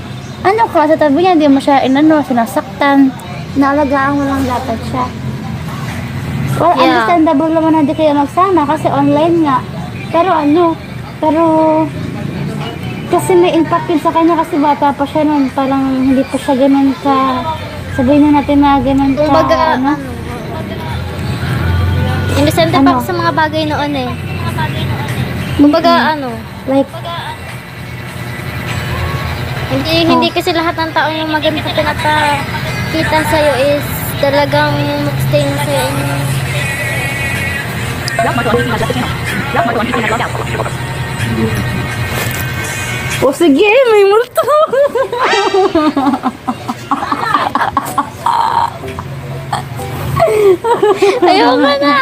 S2: sa tabi niya, hindi mo siya sinasaktan, naalagaan mo lang dapat siya. Well,
S1: Yeah.
S2: understandable naman na hindi kayo magsama kasi online nga, pero kasi may impact yun sa kanya kasi bata pa siya nun, parang hindi pa siya ganun ka, sabihin na natin na ganun ka,
S1: Kumbaga, inosente pa ako sa mga bagay noon eh. Kumbaga,
S2: like,
S1: hindi kasi lahat ng tao yung maganda pinapakita sa'yo is talagang stay na sa'yo.
S3: Ralph Marco on PC has left the channel. Ralph Marco on PC has logged out.
S2: o sige, may multo.
S1: Ayoko na.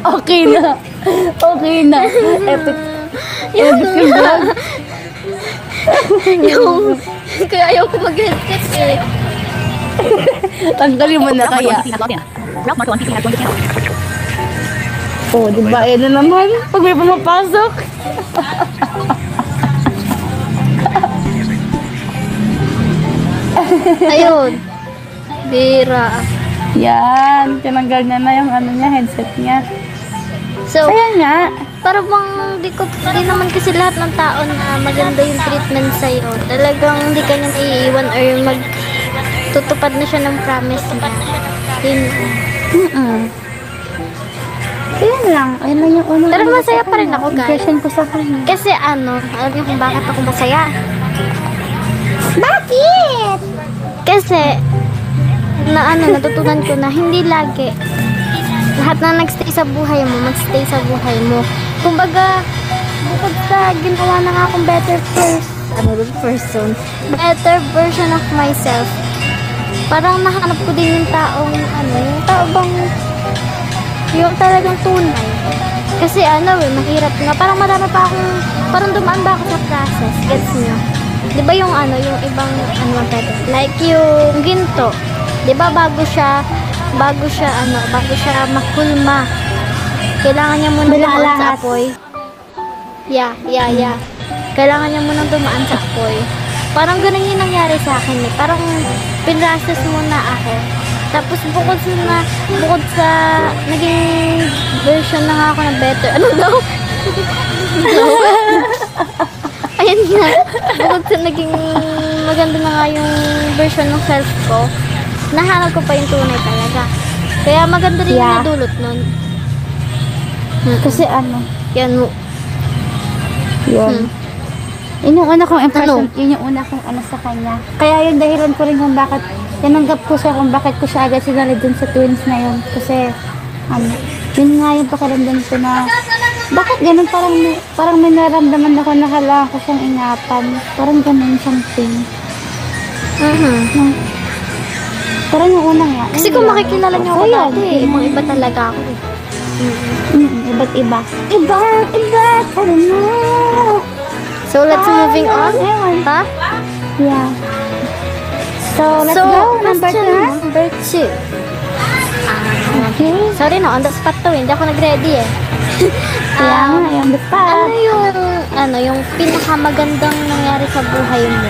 S2: Okay na. Okay na. Epic. Epic yung vlog.
S1: Kaya ayoko mag-headset eh.
S2: Tanggalin mo na
S3: Ralph
S2: kaya.
S3: Marco 1PC has logged in. Ralph Marco 1PC has joined the channel.
S2: Oh, di ba? Ayan na naman. Pag may pumapasok.
S1: Ayun. Bira.
S2: Yan. Tinanggal niya na yung ano niya, headset niya.
S1: So,
S2: Kaya nga.
S1: para bang di naman kasi lahat ng tao na maganda yung treatment sa'yo. Talagang hindi ka niya naiiwan or tutupad na siya ng promise niya. Yun.
S2: Ayan lang. Ayun lang yung unang.
S1: Pero masaya pa rin ako, guys.
S2: Impression ko sa kanya.
S1: Kasi alam niyo kung bakit ako masaya?
S2: Bakit?
S1: Kasi, natutunan ko na hindi lagi lahat na nagstay sa buhay mo, magstay sa buhay mo. Kumbaga, bukod sa ginawa na nga akong better version of myself, parang nahanap ko din yung taong, yung tao bang, yung talagang tunay. Kasi mahirap nga. Parang marami pa akong, parang dumaan ba ako sa process, gets nyo? Di ba yung yung ibang, like yung ginto, di ba bago siya makulma, kailangan niya muna dumaan sa apoy. Yeah. Kailangan niya muna dumaan sa apoy. Parang ganun yung nangyari sa akin eh. Parang pinrases muna ako. Tapos bukod sa naging version na nga ako na better. Ano daw? Ayan nga. Bukod sa naging maganda na nga yung version ng self ko, nahanap ko pa yung tunay talaga. Kaya maganda rin yung nadulot nun.
S2: Kasi
S1: Yan mo.
S2: Yun. Yun yung una kong impression, yun yung una kong sa kanya. Kaya yung dahilan ko rin kung bakit tinanggap ko siya, kung bakit ko siya agad sinali dun sa twins na yun. Kasi, yun nga yung pakiramdam ko na, bakit ganun, parang may naramdaman ako na kailangan ko siyang ingatan. Parang ganun siyang thing. Parang yung una nga.
S1: Kasi kung makikilala niyo ako dati, ibang iba talaga ako eh.
S2: Iba't iba. Iba ka rin na.
S1: So, let's moving on. Ha?
S2: Yeah. So, let's go. Number 2.
S1: Number 2.
S2: Okay.
S1: Sorry no, on the spot to. Hindi ako nag-ready eh.
S2: Kaya nga, yung the spot.
S1: Yung pinakamagandang nangyari sa buhay mo?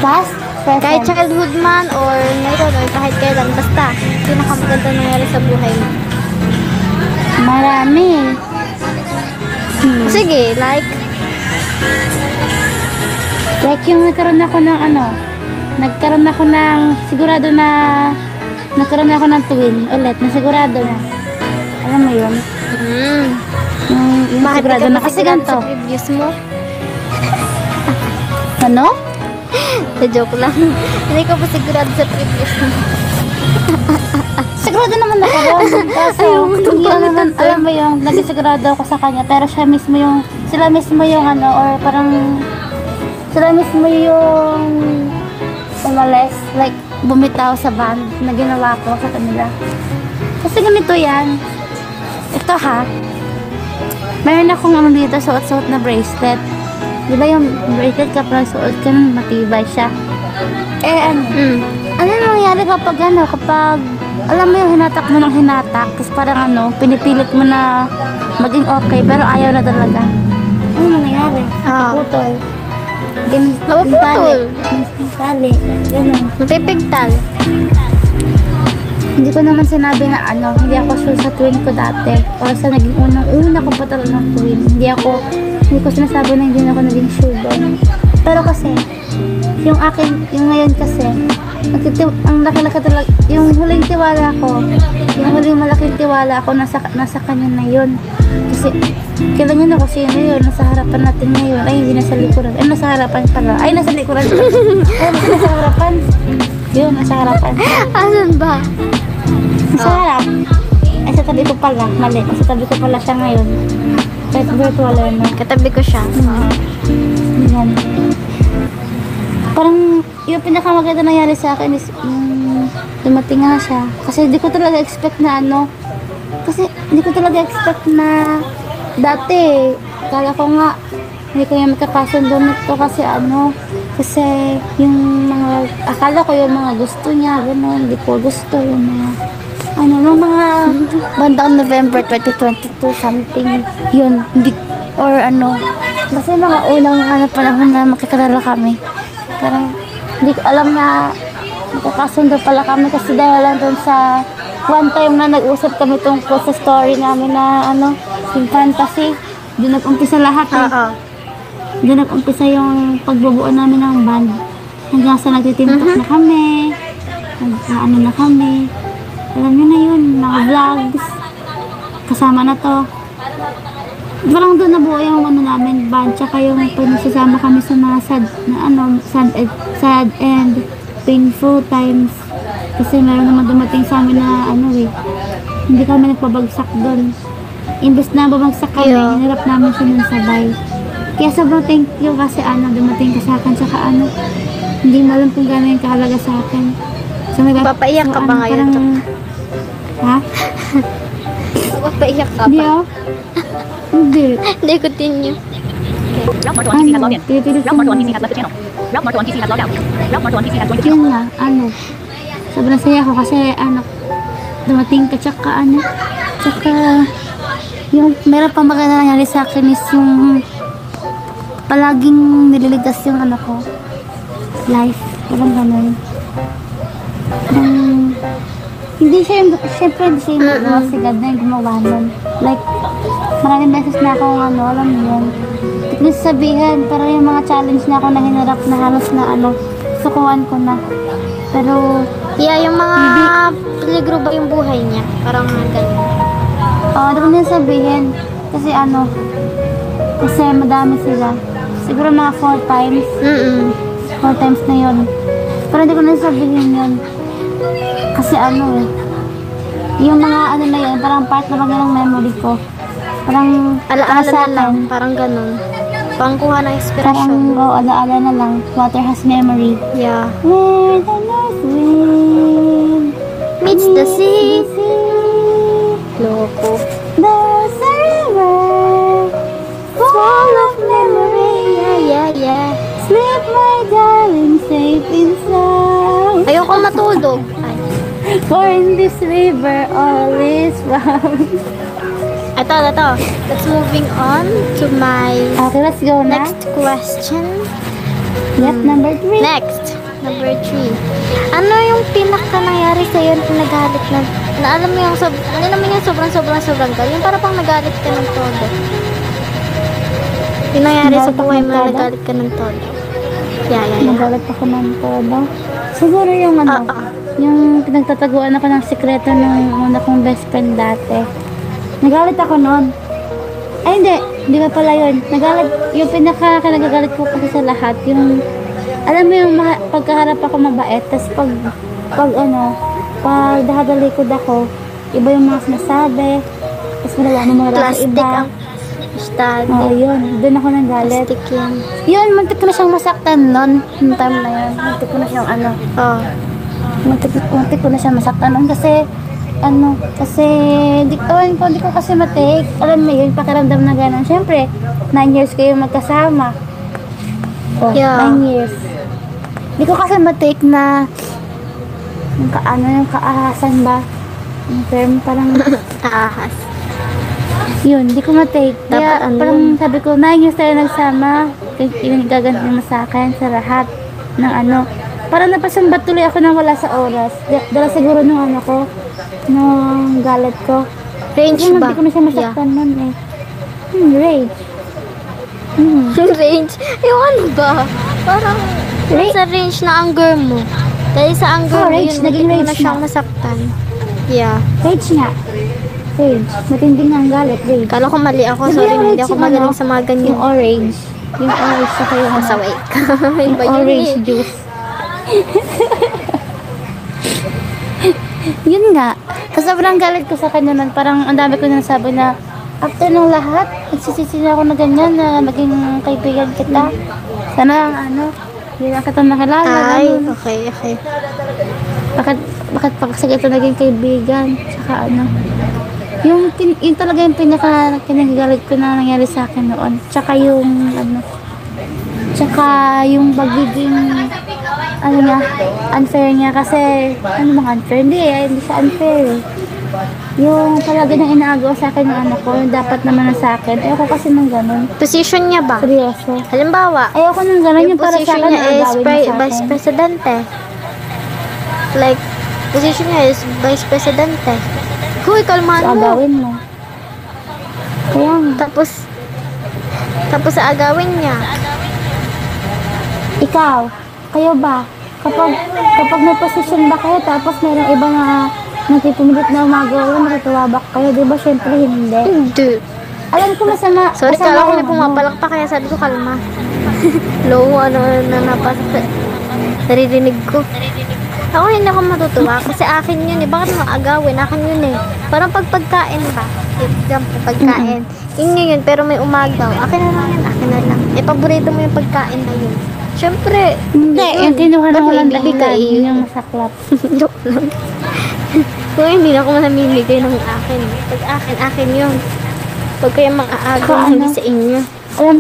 S2: Past, present.
S1: Kahit childhood man or ngayon or kahit kailan, basta pinakamagandang nangyari sa buhay mo.
S2: Marami.
S1: Sige, like
S2: yung nagkaroon ako ng sigurado na nagkaroon ako ng twin ulit, na sigurado na. Alam mo yun? Yung
S1: bakit
S2: sigurado
S1: ka
S2: na
S1: pa
S2: kasi
S1: sigurado
S2: ganito.
S1: sa previous mo?
S2: Ano?
S1: Sa joke lang. Hindi ko pa sigurado sa previous mo.
S2: Sigurado naman ako doon. Kaso, hindi naman, alam mo yung, nagsigurado ako sa kanya, pero sila mismo yung or parang, sila mismo yung umalis, like, bumitaw sa band na ginawa ko sa kanila. Kasi ganito yan. Ito ha, meron akong dito, suot-suot na bracelet. Di ba yung bracelet kapag suot ka nung matibay siya? Ano nangyari kapag alam mo yung hinatak mo ng hinatak, tapos parang pinipilit mo na maging okay, pero ayaw na talaga. Ano nangyari? Naputol.
S1: Napuputol.
S2: Tali. Ganun.
S1: Napipigtal.
S2: Hindi ko naman sinabi na hindi ako sure sa twin ko dati. O sa naging una ko pa talaga ng twin. Hindi ko sinasabi na hindi na ako naging sure doon. Pero kasi, yung ngayon kasi, ang laki-laki talaga, yung huling malaking tiwala ko, nasa kanya na yun. Kasi, kailan yun ako sino yun, nasa harapan natin ngayon. Ay, hindi nasa likuran. Ay, nasa harapan pala. Ay, nasa likuran. Ay, nasa harapan. Yun, nasa harapan.
S1: Asan ba?
S2: Nasa harap. Ay, sa tabi ko pala. Mali. Sa tabi ko pala siya ngayon. Kahit virtual yun.
S1: Katabi ko siya.
S2: Yan. Parang yung pinakamaganda nangyari sa akin is dumating nga siya. Kasi hindi ko talaga expect na kasi hindi ko talaga expect na dati, kala ko nga hindi ko yung magkakasundo nito kasi kasi yung mga, akala ko yung mga gusto niya, gano'n, hindi ko gusto yung mga, nung mga bandang November 2022 something, yun, hindi, or kasi mga unang panahon na makikilala kami, parang hindi ko alam na magkakasundo pala kami kasi dahil lang dun sa one time na nag-usap kami tungkol sa story namin na yung fantasy, doon nag-umpisa lahat doon nag-umpisa yung pagbubuo namin ng band. Hanggang sa nagtitimtok na kami, na kami. Alam niyo na yun, mga vlogs. Kasama na to. Parang doon nabuo yung namin, band. Tsaka yung pinagsasama kami sa mga sad and painful times. Kasi meron naman dumating sa amin na hindi kami nagpabagsak doon. Imbes na babagsak kami, hinarap namin siya ng sabay. Kaya sobrang thank you kasi dumating ka sa akin, tsaka hindi mo alam kung gano'n yung kahalaga sa akin. So,
S1: Papaiyak ka ba ngayon?
S2: Ha?
S1: Papaiyak ka
S2: Hindi
S1: ba?
S2: Hindi.
S1: Hindi, continue.
S3: Ralph Marco on PC has logged in. Ralph Marco on PC has left the channel. Ralph Marco on PC has logged out. Ralph Marco on PC has joined the channel.
S2: Yun nga, sobrang saya ko kasi dumating ka, tsaka yung meron pa maganda nangyari sa akin is yung palaging nililigtas yung ko, life, parang ganun. Hindi siya yung, syempre hindi siya yung magawa si God na yung gumawa nun. Like, maraming beses na akong alam mo yun. Hindi ko sabihin, pero yung mga challenge na ako na hinarap na halos na sukuan ko na. Pero,
S1: Yung mga peligro ba yung buhay niya? Parang ganun.
S2: hindi ko nila sabihin. Kasi kasi madami sila. Siguro mga 4 times. 4 times na yun. Pero hindi ko nila sabihin yun. Kasi yung mga na yun, parang part na ng memory ko. Parang
S1: Alaala
S2: sa
S1: na lang.
S2: akin,
S1: Parang ganun. Pangkuha ng
S2: parang,
S1: inspirasyon.
S2: alaala na lang. Water has memory.
S1: Yeah.
S2: Where the north wind
S1: Meets the sea.
S2: Loko. There's a river full of memory.
S1: Yeah.
S2: Sleep, my darling, safe inside.
S1: Ayoko matulog. Ay.
S2: For in this river, all is found.
S1: Ito. Let's moving on to my
S2: Okay, let's go na.
S1: next question.
S2: Yep, number 3.
S1: Next, number 3. Ano yung pinaka nangyari sa'yo na nagalit na alam mo yung ano naman yung sobrang gal. Yung para pang nagalit ka ng todo. Yung nangyari sa buhay mo na nagalit ka ng todo. Yeah.
S2: Nagalit ako ng todo. Siguro yung yung pinagtataguan ako ng sikreto ng una kong best friend dati. Nagalit ako noon. Ay, hindi pa pala yun. Yung nagagalit ko kasi sa lahat, yung, alam mo yung pagkaharap ako mabait, tapos pag dahadalikod ako, iba yung mga sinasabi, tapos mga sa
S1: Plastic
S2: iba.
S1: ang study.
S2: Oo, yun. Doon ako nagalit.
S1: Plastic yun.
S2: Yun, muntik ko na siyang masaktan noon. Yung time na yun. Muntik ko na siyang muntik ko na siyang masaktan noon kasi kasi hindi ko kasi matake. Alam mo yun, pakiramdam na gano'n. Siyempre, 9 years kayo magkasama.
S1: Yeah.
S2: 9 years. Hindi ko kasi matake na yung kaahasan ba? Yung term, parang
S1: Ahas.
S2: yun, hindi ko matake. Kaya
S1: Dapat
S2: parang sabi ko, 9 years tayo nagsama. Yung gaganti mo sa akin sa lahat ng Parang napasambat tuloy ako nang wala sa oras. Dala siguro nung nung galit ko.
S1: Range
S2: Kasi
S1: ba?
S2: hindi ko na siya masaktan nun eh. Rage.
S1: Range? Yung ba? Parang sa range na anger mo. Dahil sa anger mo
S2: rage.
S1: yun,
S2: Naging
S1: hindi mo na
S2: rage
S1: siyang
S2: na.
S1: nasaktan. Yeah.
S2: Rage nga. Rage. Matinding ang galit. Rage.
S1: Kala ko mali ako.
S2: Hindi
S1: Sorry,
S2: yung
S1: hindi
S2: rage,
S1: ako magaling sa mga ganyan.
S2: Yung orange. Yung orange sa kayo.
S1: Masaway ka.
S2: Yung
S1: Iba yun
S2: orange
S1: eh.
S2: juice. Yun nga. Kasi sobrang galit ko sa kanya nun. Parang ang dami ko nang sabi na after ng lahat, nagsisisi na ako na ganyan na maging kaibigan kita. Sana Hindi na kita nakilala.
S1: Ay,
S2: ganun.
S1: okay.
S2: Bakit pa kasi ito naging kaibigan? Tsaka ano, yung talaga yung kinagagalit ko na nangyari sa akin noon. Tsaka yung yung pagiging unfair niya kasi ano bang unfair? Hindi siya unfair. Yung talaga nang inaagaw sa akin yung anak ko, yung dapat naman na sa akin. Ayoko kasi ng ganun.
S1: Position niya ba?
S2: Seryoso.
S1: Halimbawa,
S2: Ayoko ng ganun yung para sa
S1: position
S2: akin
S1: niya
S2: na
S1: is
S2: agawin niya sa
S1: Vice
S2: akin.
S1: Presidente. Like, position niya is Vice Presidente. Huy, kalmahan mo.
S2: Agawin mo. Kaya nga.
S1: Tapos sa agawin niya.
S2: Ikaw, kayo ba? Kapag may posisyon ba kayo tapos mayroong iba na nagpipumilit na umagawa, natutuwa ba kayo? Di ba? Syempre hindi.
S1: Hindi.
S2: Alam ko masama.
S1: Sorry,
S2: masama
S1: kala ko may
S2: yung
S1: pumapalak pa kaya sabi ko kalma. Low, na napasok sa naririnig ko. Ako hindi ako matutuwa kasi akin yun eh. Bakit mo agawin? Akin yun eh. Parang pagkain ba? Example, pagkain. Yun, pero may umagaw. Akin na lang yan, akin na lang. Eh, paborito mo yung pagkain na yun. Siyempre,
S2: Hindi, yung kinuha na
S1: Ba't
S2: ko lang
S1: may ibigay?
S2: dahilan. Yun yung masaklap.
S1: joke lang. Kung hindi na ako namimigay ng akin. Pag akin yun. Pag kayo mang-aagaw,
S2: Ano?
S1: hindi sa inyo.
S2: Alam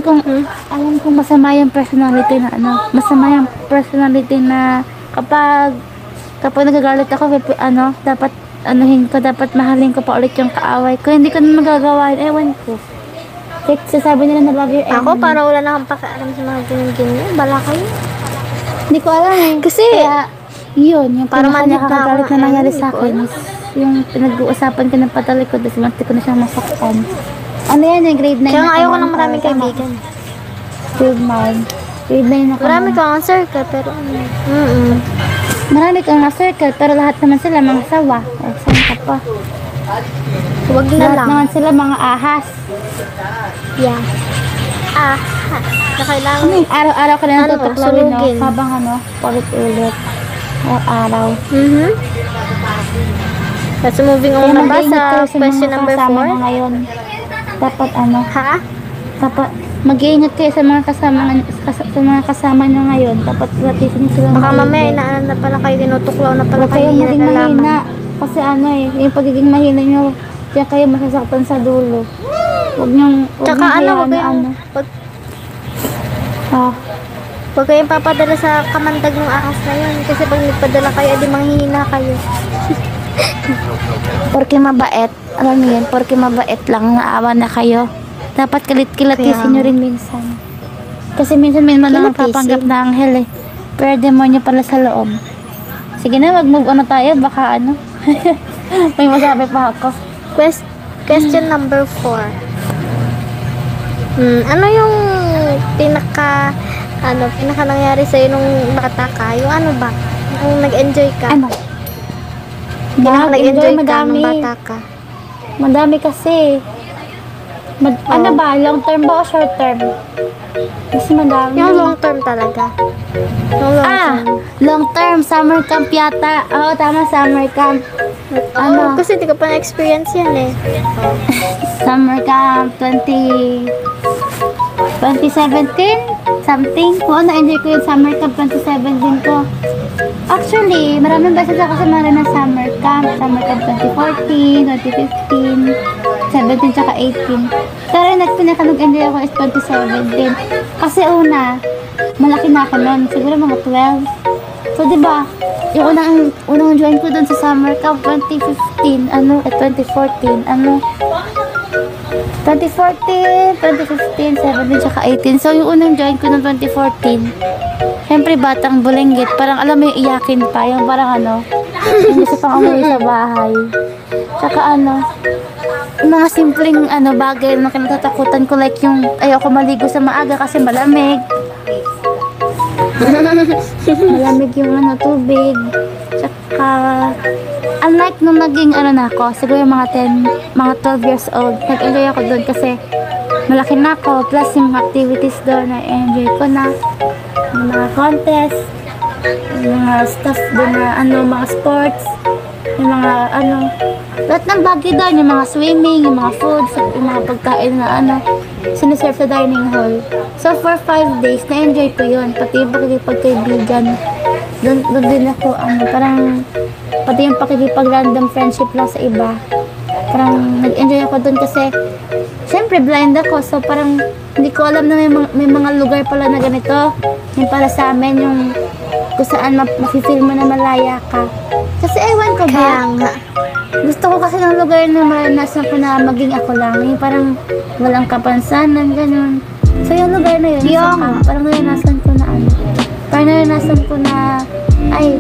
S2: kong masama yung personality na masama yung personality na kapag nagagalit ako, dapat dapat mahalin ko pa ulit yung kaaway ko. Hindi ko na magagawa yun, ewan ko. Like, sasabi nila na love your enemy.
S1: Ako, parang wala na akong pakialam sa mga ganyan-ganyan. Bala kayo.
S2: Hindi ko alam eh.
S1: Kasi,
S2: Kaya, yun, yung
S1: Para
S2: pinaka
S1: manhid na
S2: nakakagalit
S1: ako
S2: na
S1: ng
S2: nangyari
S1: enemy
S2: sa
S1: ko.
S2: akin is yung pinag-uusapan ko ng patalikod tapos munti ko na siyang masaktan. Ano yan eh, grade 9
S1: kaya
S2: na
S1: nga ayoko
S2: ako
S1: ng maraming
S2: tama.
S1: kaibigan.
S2: Grade 9. Grade 9 ako.
S1: Marami kang ang circle, pero
S2: Marami kang na-circle, pero lahat naman sila mga sawa. Eh, saan ka pa?
S1: Huwag na
S2: Lahat
S1: lang.
S2: naman sila mga ahas.
S1: Yeah. Na kailangan.
S2: Araw-araw ka na
S1: Ano,
S2: tutuklawin, no?
S1: sunugin.
S2: Habang paulit-ulit. Araw-araw.
S1: Let's moving on na ba
S2: mag-iingat
S1: sa
S2: kayo sa
S1: question
S2: mga
S1: number
S2: kasama
S1: 4?
S2: nyo ngayon. Dapat
S1: Ha?
S2: dapat mag-iingat kayo sa mga kasama nyo ngayon. Dapat practice nyo sila.
S1: Baka mamaya inaanan na pala kayo, tinutuklaw na pala
S2: Huwag
S1: kayo,
S2: kayong maging mahina.
S1: nalalaman.
S2: Kasi yung pagiging mahina nyo, diyan kayo masasaktan sa dulo. Huwag
S1: Tsaka
S2: niyong
S1: huwag kayong, huwag kayong papadala sa kamandag ng ahas na yun. Kasi pag nagpadala kayo, edi manghihina kayo.
S2: Porque mabait, alam mo yun, porque mabait lang, naawa na kayo. Dapat kilatisin nyo rin minsan. Kasi minsan may mga
S1: Kilatisin?
S2: papanggap na anghel eh. Pero demonyo pala sa loob. Sige na, mag-move on na tayo, baka may masabi pa ako.
S1: Question number 4. Ano yung pinaka nangyari sa'yo nung bata ka? Yung ano ba? Yung nag-enjoy ka?
S2: Ano?
S1: Nag-enjoy ka
S2: madami.
S1: nung bata ka?
S2: Madami kasi. Ano ba? Long term ba o short term? Mas madami.
S1: Yung long term talaga. Yung long term.
S2: Long term. Summer camp yata. Oo, tama, summer camp.
S1: Ano? Kasi di ka pa na-experience yan eh.
S2: Summer camp 2017? Something. Oo, na-enjoy ko yung summer camp 2017 ko. Actually, maraming beses ako sumali ng summer camp. Summer camp 2014, 2015, 17, tsaka 18. Pero pinaka nag-enjoy ako is 2017. Kasi malaki na ako nun. Siguro mga 12. So, diba, yung unang join ko dun sa summer camp 2015, 2014, 2014, 2015, 17, tsaka 18. So, yung unang join ko ng 2014, siyempre batang bulenggit, parang alam mo yung iyakin pa, yung parang yung gusto pang umuwi sa bahay. Tsaka mga simpleng bagay na kinatatakutan ko, like yung ayoko maligo sa maaga kasi malamig. Malamig yung tubig. Tsaka, unlike nung naging na ako, siguro yung mga 12 years old, nag-enjoy ako doon kasi malaki na ako, plus yung mga activities doon na enjoy ko na. Yung mga contest, yung mga stuff doon na mga sports. yung mga ano, lahat ng bagay doon, yung mga swimming, yung mga foods, yung mga pagkain na ano, siniserve sa dining hall. So for 5 days, na-enjoy ko yun, pati yung pakikipagkaibigan. Doon din ako, ano, parang, pati yung pakikipag-random friendship lang sa iba. Parang nag-enjoy ako doon kasi, syempre blind ako, so parang, hindi ko alam na may mga lugar pala na ganito. Yung para sa amin, yung kung saan mafe-feel mo na malaya ka. Kasi ewan ko ba?
S1: Kaya nga.
S2: Gusto ko kasi ng lugar na maranasan ko na maging ako lang. Yung parang walang kapansanan, ganun. So yung lugar na yun, parang naranasan ko na ano. Parang naranasan ko na, ay,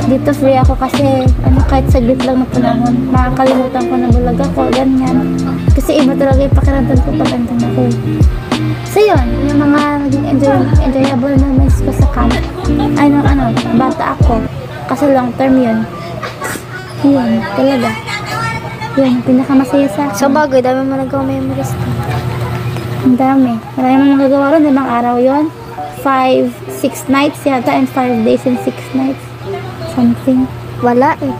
S2: dito free ako kasi ano, kahit saglit lang na panahon, makakalimutan ko na bulag ako, ganyan. Kasi iba talaga yung pakiramdam ko pag andun ako. So yun, yung mga naging enjoyable moments ko sa camp. Ay, ano, bata ako. Kasi long term yun. Yun, talaga. Yun, pinakamasaya sa akin.
S1: So bagay, dami mo nagawa memories ko.
S2: Ang dami. Marami mo magagawa ron, ibang araw yun. 6 nights yata and 5 days and 6 nights. Something.
S1: Wala eh.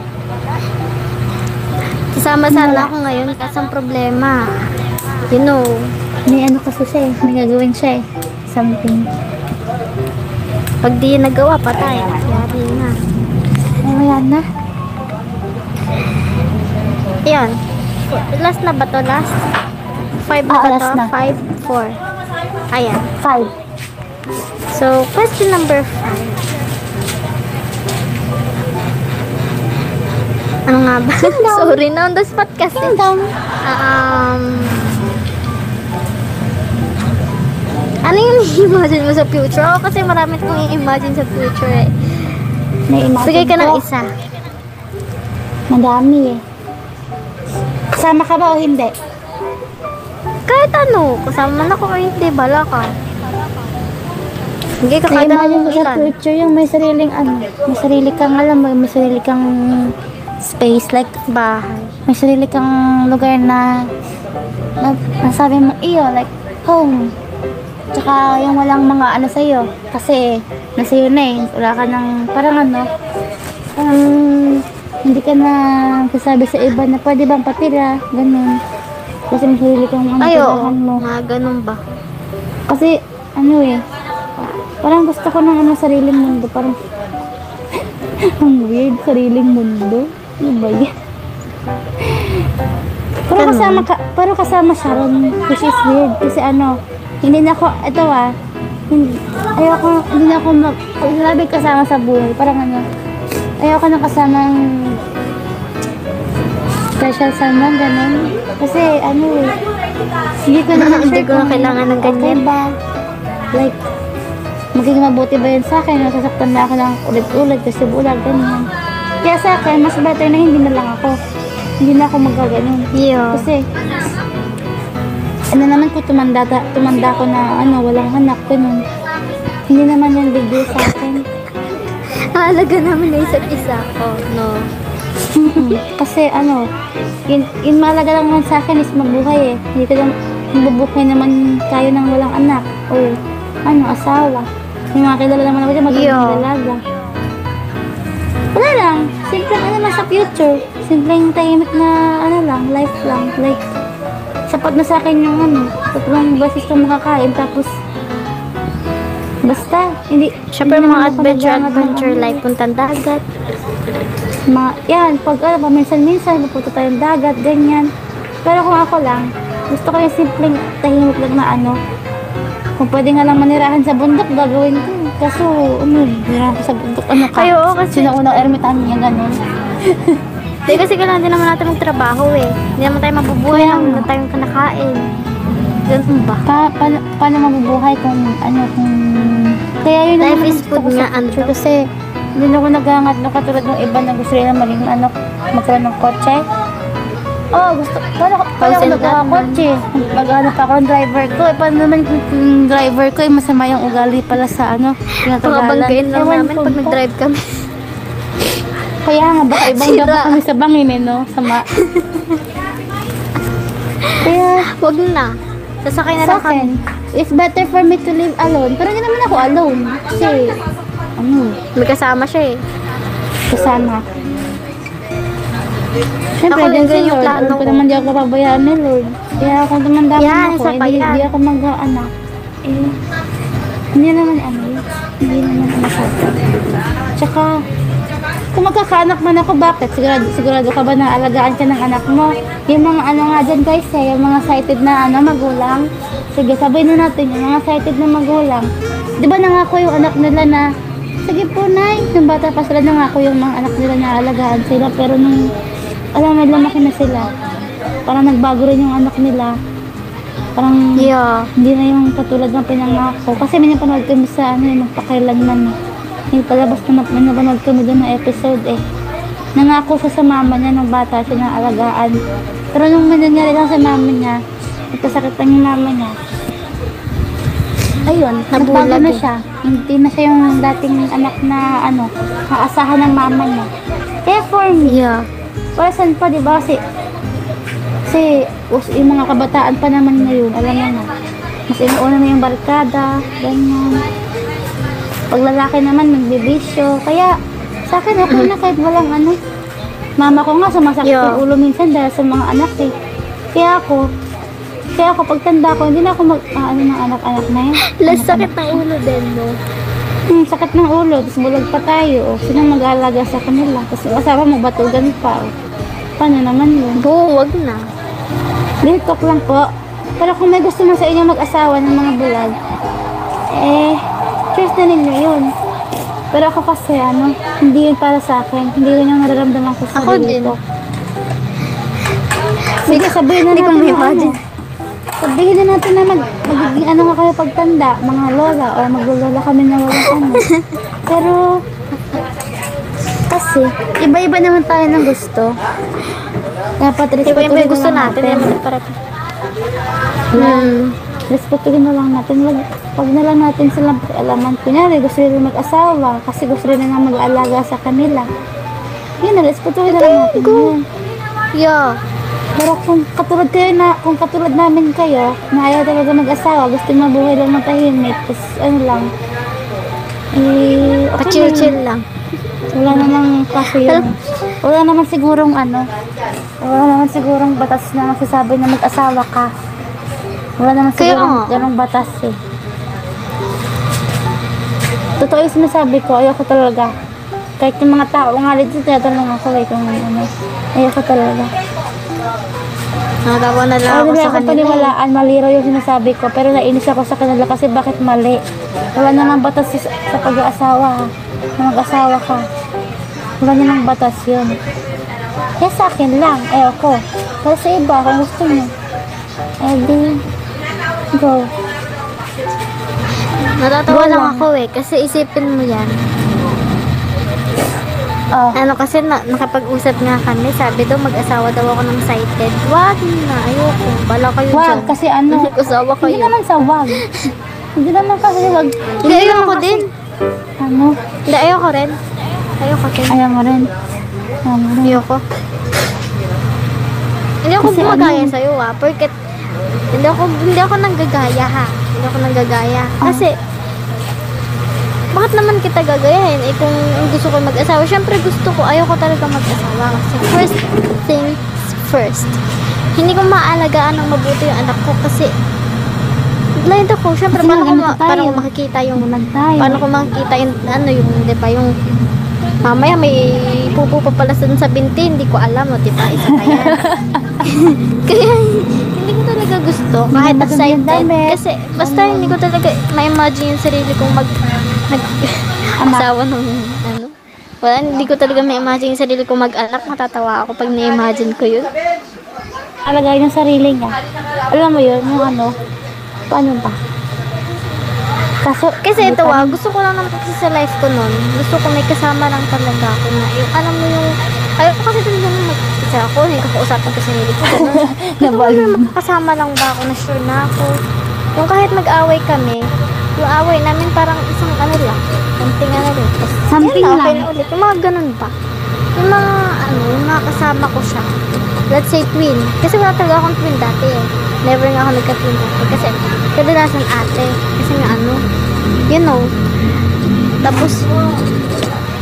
S1: Kasama sana ako ngayon kasi ang problema. You know.
S2: May ano kasi siya eh. May gagawin siya eh. Something.
S1: Pag di yun nagawa, patay. Yari na.
S2: Ay, wala na.
S1: Ayan. Last na ba to? Last? 5 na ba
S2: last
S1: to?
S2: na.
S1: 5, 4. Ayan.
S2: 5.
S1: So, question number 5. Ano nga ba? Sorry na on the spot kasi. Ano yung i-imagine mo sa future? Ako kasi marami kong i-imagine sa future eh.
S2: May imagine
S1: Bigay ka ng
S2: ko.
S1: isa.
S2: Madami eh. Kasama ka ba o hindi?
S1: Kahit ano, kasama man ako o hindi, bala ka. Hindi ka kada
S2: Na-imagine
S1: ng
S2: ko sa
S1: ilan.
S2: future yung may sariling ano, may sarili kang alam mo, may sarili kang space, like
S1: Bahay.
S2: may sarili kang lugar na nasabi mo iyo, like home. Tsaka yung walang mga ano sa'yo, kasi nasa iyo na eh, wala ka ng parang ano, parang hindi ka na sasabi sa iba na pwede bang patira, ganun. Kasi may sarili kang ano,
S1: Ay, oo.
S2: tirahan mo.
S1: Mga ganun ba?
S2: Kasi, ano eh, parang gusto ko ng ano, sariling mundo. Parang, ang weird, sariling mundo. Ano ba yan? Pero kasama siya rin, which is weird. Kasi ano, hindi na ako, ito hindi na ako sabi kasama sa buhay. Parang ano, ayoko na kasamang special someone, ganun. Kasi, ano eh, hindi ko na
S1: Hindi ko na kailangan ng ganyan.
S2: Okay ba? Like, magiging mabuti ba yun sa akin? Nasasaktan na ako ng ulit-ulit kasi bulag, ganyan. Kaya sa akin, mas better na hindi na lang ako. Hindi na ako magaganon.
S1: Yeah.
S2: Kasi, ano naman ko, tumanda ko na, ano, walang anak, ganun. Hindi naman yan big deal sa akin.
S1: Halaga namin na isa't isa. Oh, no.
S2: Kasi ano, yun mahalaga lang naman sa akin is mabuhay eh. Hindi ko lang mabubuhay naman tayo ng walang anak o ano, asawa. Yung mga kilala naman ako dyan, magiging dalaga. Wala lang, simpleng ano lang sa future. Simpleng tahimik na ano lang, life lang. Like, sapat na sa akin yung ano, 3 beses kang makakain tapos basta, hindi.
S1: Siyempre
S2: hindi
S1: mga
S2: naman ako naghahanap ng
S1: adventure
S2: ano.
S1: life, puntang dagat.
S2: Yan, pag paminsan-minsan, pupunta tayong dagat, ganyan. Pero kung ako lang, gusto ko yung simpleng tahimik lang na ano. Kung pwede nga lang manirahan sa bundok, gagawin ko. Kaso, nirahan ko sa bundok, ano ka?
S1: Ay, oo, kasi-
S2: Sino unang ermitan niya, ganun.
S1: Hindi kasi kailangan din naman natin magtrabaho eh. Hindi naman tayo mabubuhay
S2: Kaya
S1: nang
S2: nga.
S1: wala tayong kanakain. Ganun ba?
S2: Paano mabubuhay kung ano, kung... Kaya yun
S1: Life
S2: naman
S1: is
S2: gusto
S1: food
S2: ko sa
S1: nga, ano
S2: future
S1: daw.
S2: kasi hindi na ako naghangat na katulad ng iba na gusto nila maging ano, magkaroon ng kotse. Oh, gusto, paano ako
S1: Thousand
S2: nagkakotse? Maghanap ako ng driver ko. Paano naman kung driver ko, masama yung ugali pala sa ano, tinatagalan.
S1: Pangabanggain lang
S2: Ewan
S1: namin
S2: ko
S1: pag
S2: ba?
S1: nag-drive kami.
S2: Kaya nga, baka ibang
S1: Sira.
S2: dapat kami sa bangin eh, no? Sama. Kaya,
S1: Wag na. Sasakay na
S2: sa
S1: lang kami.
S2: akin, it's better for me to live alone. Pero hindi naman ako alone. Kasi, ano,
S1: May kasama siya eh.
S2: kasama. Siyempre,
S1: Ako
S2: dyan
S1: din
S2: sa
S1: yung
S2: Lord,
S1: plano
S2: alam ko
S1: ko.
S2: naman di ako pabayaan ni Lord. Kaya kung tumanda
S1: Yan,
S2: ako,
S1: isa pa
S2: hindi,
S1: yan.
S2: hindi ako mag-anak. Eh, hindi naman ano, hindi naman ano sa Tsaka, kung magkakaanak man ako, bakit? Sigurado ka ba na alagaan ka ng anak mo? Yung mga ano nga dyan guys yung mga sighted na ano, magulang. Sige, sabay na natin yung mga sighted na magulang. Di ba nangako yung anak nila na, sige po nay, nung bata pa sila nangako yung mga anak nila na alagaan sila. Pero nung, alam mo, lumaki na sila. Parang nagbago rin yung anak nila. Parang,
S1: Yeah.
S2: hindi na yung katulad ng pinangako. Kasi may napanood kami sa ano, yung magpakailanman. Yung palabas na may napanood kami doon na episode Nangako siya sa mama niya nung bata siya na alagaan. Pero nung nangyari lang sa mama niya, nagkasakit lang yung mama niya. Ayun, nagbago
S1: Nabulag
S2: na siya. Hindi na siya yung dating anak na ano, kaasahan ng mama niya. Kaya for me,
S1: Yeah.
S2: para saan pa, di ba? Kasi yung mga kabataan pa naman ngayon, alam mo na. Mas inuuna na yung barkada, ganyan. Pag lalaki naman, magbibisyo. Kaya, sa akin, okay na kahit walang ano. Mama ko nga, sumasakit
S1: Yeah.
S2: yung ulo minsan dahil sa mga anak Kaya ako, pagtanda ko, hindi na ako ano ng anak-anak na yun.
S1: Last sakit ng ulo din, no?
S2: Sakit ng ulo, tapos bulag pa tayo. Sino mag-aalaga sa kanila? Tapos kasama mo, batugan pa. Paano naman yun?
S1: Oo, wag na.
S2: Real talk lang po. Pero kung may gusto mo sa inyo mag-asawa ng mga bulag, choice na ninyo yun. Pero ako kasi, hindi yun para sa akin. Hindi yun yung nararamdaman ko sa
S1: Ako
S2: sarili
S1: din.
S2: ko. Sige, sabihin na
S1: Hindi ko
S2: natin na
S1: ma-imagine.
S2: Sabihin na natin na magiging ano nga kayo pagtanda, mga lola, o maglolola kami na walang ano. Pero, kasi, iba-iba naman tayo ng gusto. Dapat
S1: Iba yung
S2: respetuhin
S1: gusto
S2: na lang
S1: natin. Yung para
S2: respetuhin na lang natin. Wag na lang natin silang pakialaman. Kunyari, gusto nila mag-asawa kasi gusto rin na mag-alaga sa kanila. Yun na, respetuhin na lang natin yun.
S1: Yeah.
S2: Pero kung katulad namin kayo, na ayaw talaga mag-asawa, gusto mabuhay lang matahimik, tapos ano lang, okay
S1: Pa-chill-chill lang.
S2: Wala namang kasi yun. Wala naman sigurong wala naman sigurong batas na magsasabi na mag-asawa ka. Wala naman
S1: Kaya
S2: sigurong
S1: nga.
S2: ganong batas Totoo yung sinasabi ko, ayoko talaga. Kahit yung mga tao nga dito, tinatanong ako kung ayoko talaga.
S1: Natawa na lang
S2: Ako
S1: ako
S2: nila
S1: sa
S2: ako
S1: kanila.
S2: paniwalaan, maliro yung sinasabi ko, pero nainis ako sa kanila kasi bakit mali. Wala namang batas sa pag-aasawa, na mag-asawa ka. Wala namang batas yun. Kaya sa akin lang, ayoko. Pero sa iba, kung gusto nyo, di, go.
S1: Natatawa
S2: Go
S1: lang
S2: lang.
S1: ako kasi isipin mo yan.
S2: Oh,
S1: Ano kasi nakapag-usap nga kami, sabi daw mag-asawa daw ako ng sighted. Wag na, ayoko. Bala kayo dyan.
S2: wag, kasi
S1: Mag-asawa
S2: hindi
S1: kayo.
S2: naman sa wag. Hindi naman kasi wag.
S1: Hindi, ayoko din.
S2: Ano,
S1: Hindi, ayoko rin. Ayoko din.
S2: ayaw mo rin. Ayaw mo rin.
S1: Ayoko. Hindi ako
S2: Kasi
S1: gumagaya sa'yo Porket hindi ako nanggagaya Hindi ako nanggagaya. Kasi bakit naman kita gagayahin? Kung gusto ko mag-asawa, syempre ayoko talaga mag-asawa. Kasi first things first. Hindi ko maalagaan ng mabuti yung anak ko kasi blind ako. Syempre,
S2: Kasi
S1: paano
S2: ganito tayo.
S1: ko makikita yung
S2: Bulag tayo.
S1: paano ko makikita yung di ba, yung mamaya may pupo pa pala sa binti, hindi ko alam, di ba? Isa pa yan. Kaya, hindi ko talaga gusto, kahit
S2: Hindi
S1: excited.
S2: madami.
S1: Kasi, basta hindi ko talaga ma-imagine yung sarili kong asawa ng, wala, hindi ko talaga ma-imagine yung sarili kong mag-anak. Matatawa ako pag na-imagine ko yun.
S2: Alagay yung sarili niya. Alam mo yun, yung paano ba?
S1: Kasi ito gusto ko lang naman kasi sa life ko nun. Gusto ko may kasama lang talaga ako na yung, alam mo yung, ayaw ko kasi talaga na mag-isa ako, hindi ko kausapin ko sa sarili ko. Ganun. Gusto ko lang makakasama lang ba ako na sure na ako. Yung kahit mag-away kami, yung away namin parang isang lang, something rin. Tapos,
S2: Something
S1: yan na, okay
S2: lang.
S1: na ulit. Yung mga ganun ba? Yung mga kasama ko siya. Let's say twin. Kasi wala talaga akong twin dati Never nga ako nagka-twin dati. Kasi kadalasan ate. Kasi nga you know. Tapos,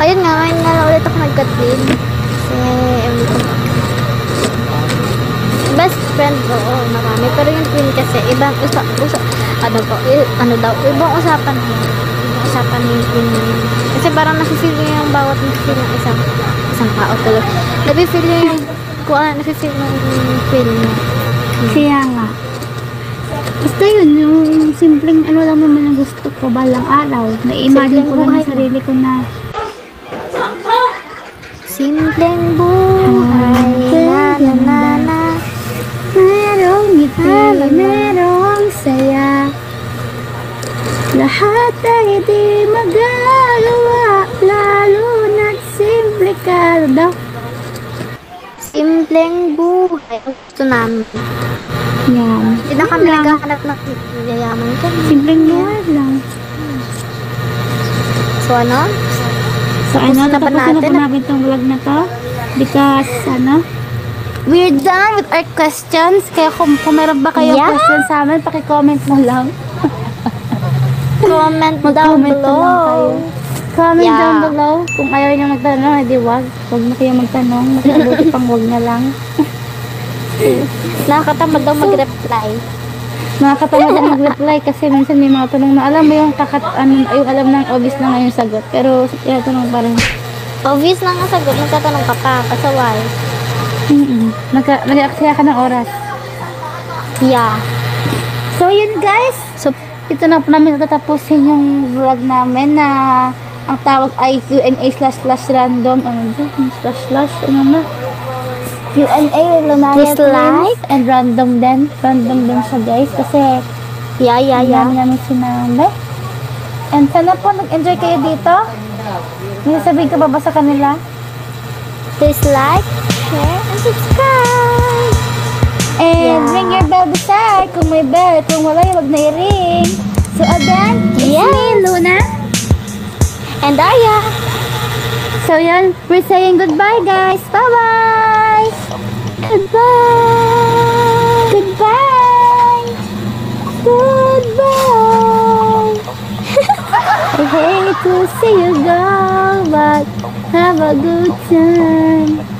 S1: ayun nga, ngayon nga lang ulit ako nagka-twin. Kasi, boyfriend, oo, marami. Pero yung twin kasi, ibang ano daw, ibang usapan niya. Ibang usapan niya yung twin niya. Kasi parang nasisili niya yung bawat nasisili ng isang tao talaga. Nafe-feel niya yung, nafe-feel niya yung twin niya.
S2: Kaya nga. Basta yun, yung simpleng ano lang naman ang gusto ko balang araw. Na-imagine ko lang
S1: Simpleng
S2: yung sarili ko na
S1: simpleng buhay, na na na.
S2: merong ngiti, merong saya. Lahat ay di magagawa, lalo na't simple ka daw.
S1: Simpleng buhay. Gusto namin.
S2: Yan.
S1: Hindi na kami naghahanap ng yayaman ka.
S2: Simpleng buhay lang.
S1: So ano?
S2: So ano,
S1: na ba
S2: tapusin na po
S1: natin?
S2: namin itong vlog na to. Because ano, we're done with our questions. Kaya kung meron ba kayong
S1: Yeah.
S2: questions sa amin, paki-comment mo lang.
S1: Comment down
S2: Mag-comment na lang kayo.
S1: below.
S2: Comment
S1: Yeah.
S2: down below. Kung ayaw nyo magtanong, edi wag. Wag na kayo magtanong. Mas mabuti pang wag na lang.
S1: Nakakatamad daw mag-reply.
S2: Nakakatamad na mag-reply kasi minsan may mga tanong na alam mo yung yung alam ng obvious na nga yung sagot. Pero tinatanong pa rin.
S1: Obvious lang ang sagot. Nagtatanong ka pa. Kasaway.
S2: Nag-aksaya ka ng oras.
S1: Yeah.
S2: So yun guys.
S1: So,
S2: Ito na po namin tatapusin yung vlog namin na ang tawag ay Q&A/random. Ano ba? Ano na? Q&A, Lunaria
S1: Dislike?
S2: and random din. Random din siya guys kasi
S1: yeah.
S2: dami namin sinambi. And sana po nag-enjoy kayo dito. May sabihin ka ba sa kanila?
S1: Please like, share, and subscribe.
S2: And
S1: Yeah.
S2: ring your bell beside kung may bell. Kung wala, wag na i-ring. So again, it's
S1: Yeah.
S2: me, Luna.
S1: And Aya.
S2: So yun, we're saying goodbye guys. Bye-bye.
S1: Goodbye.
S2: Goodbye. Goodbye. I hate to see you go, but have a good time.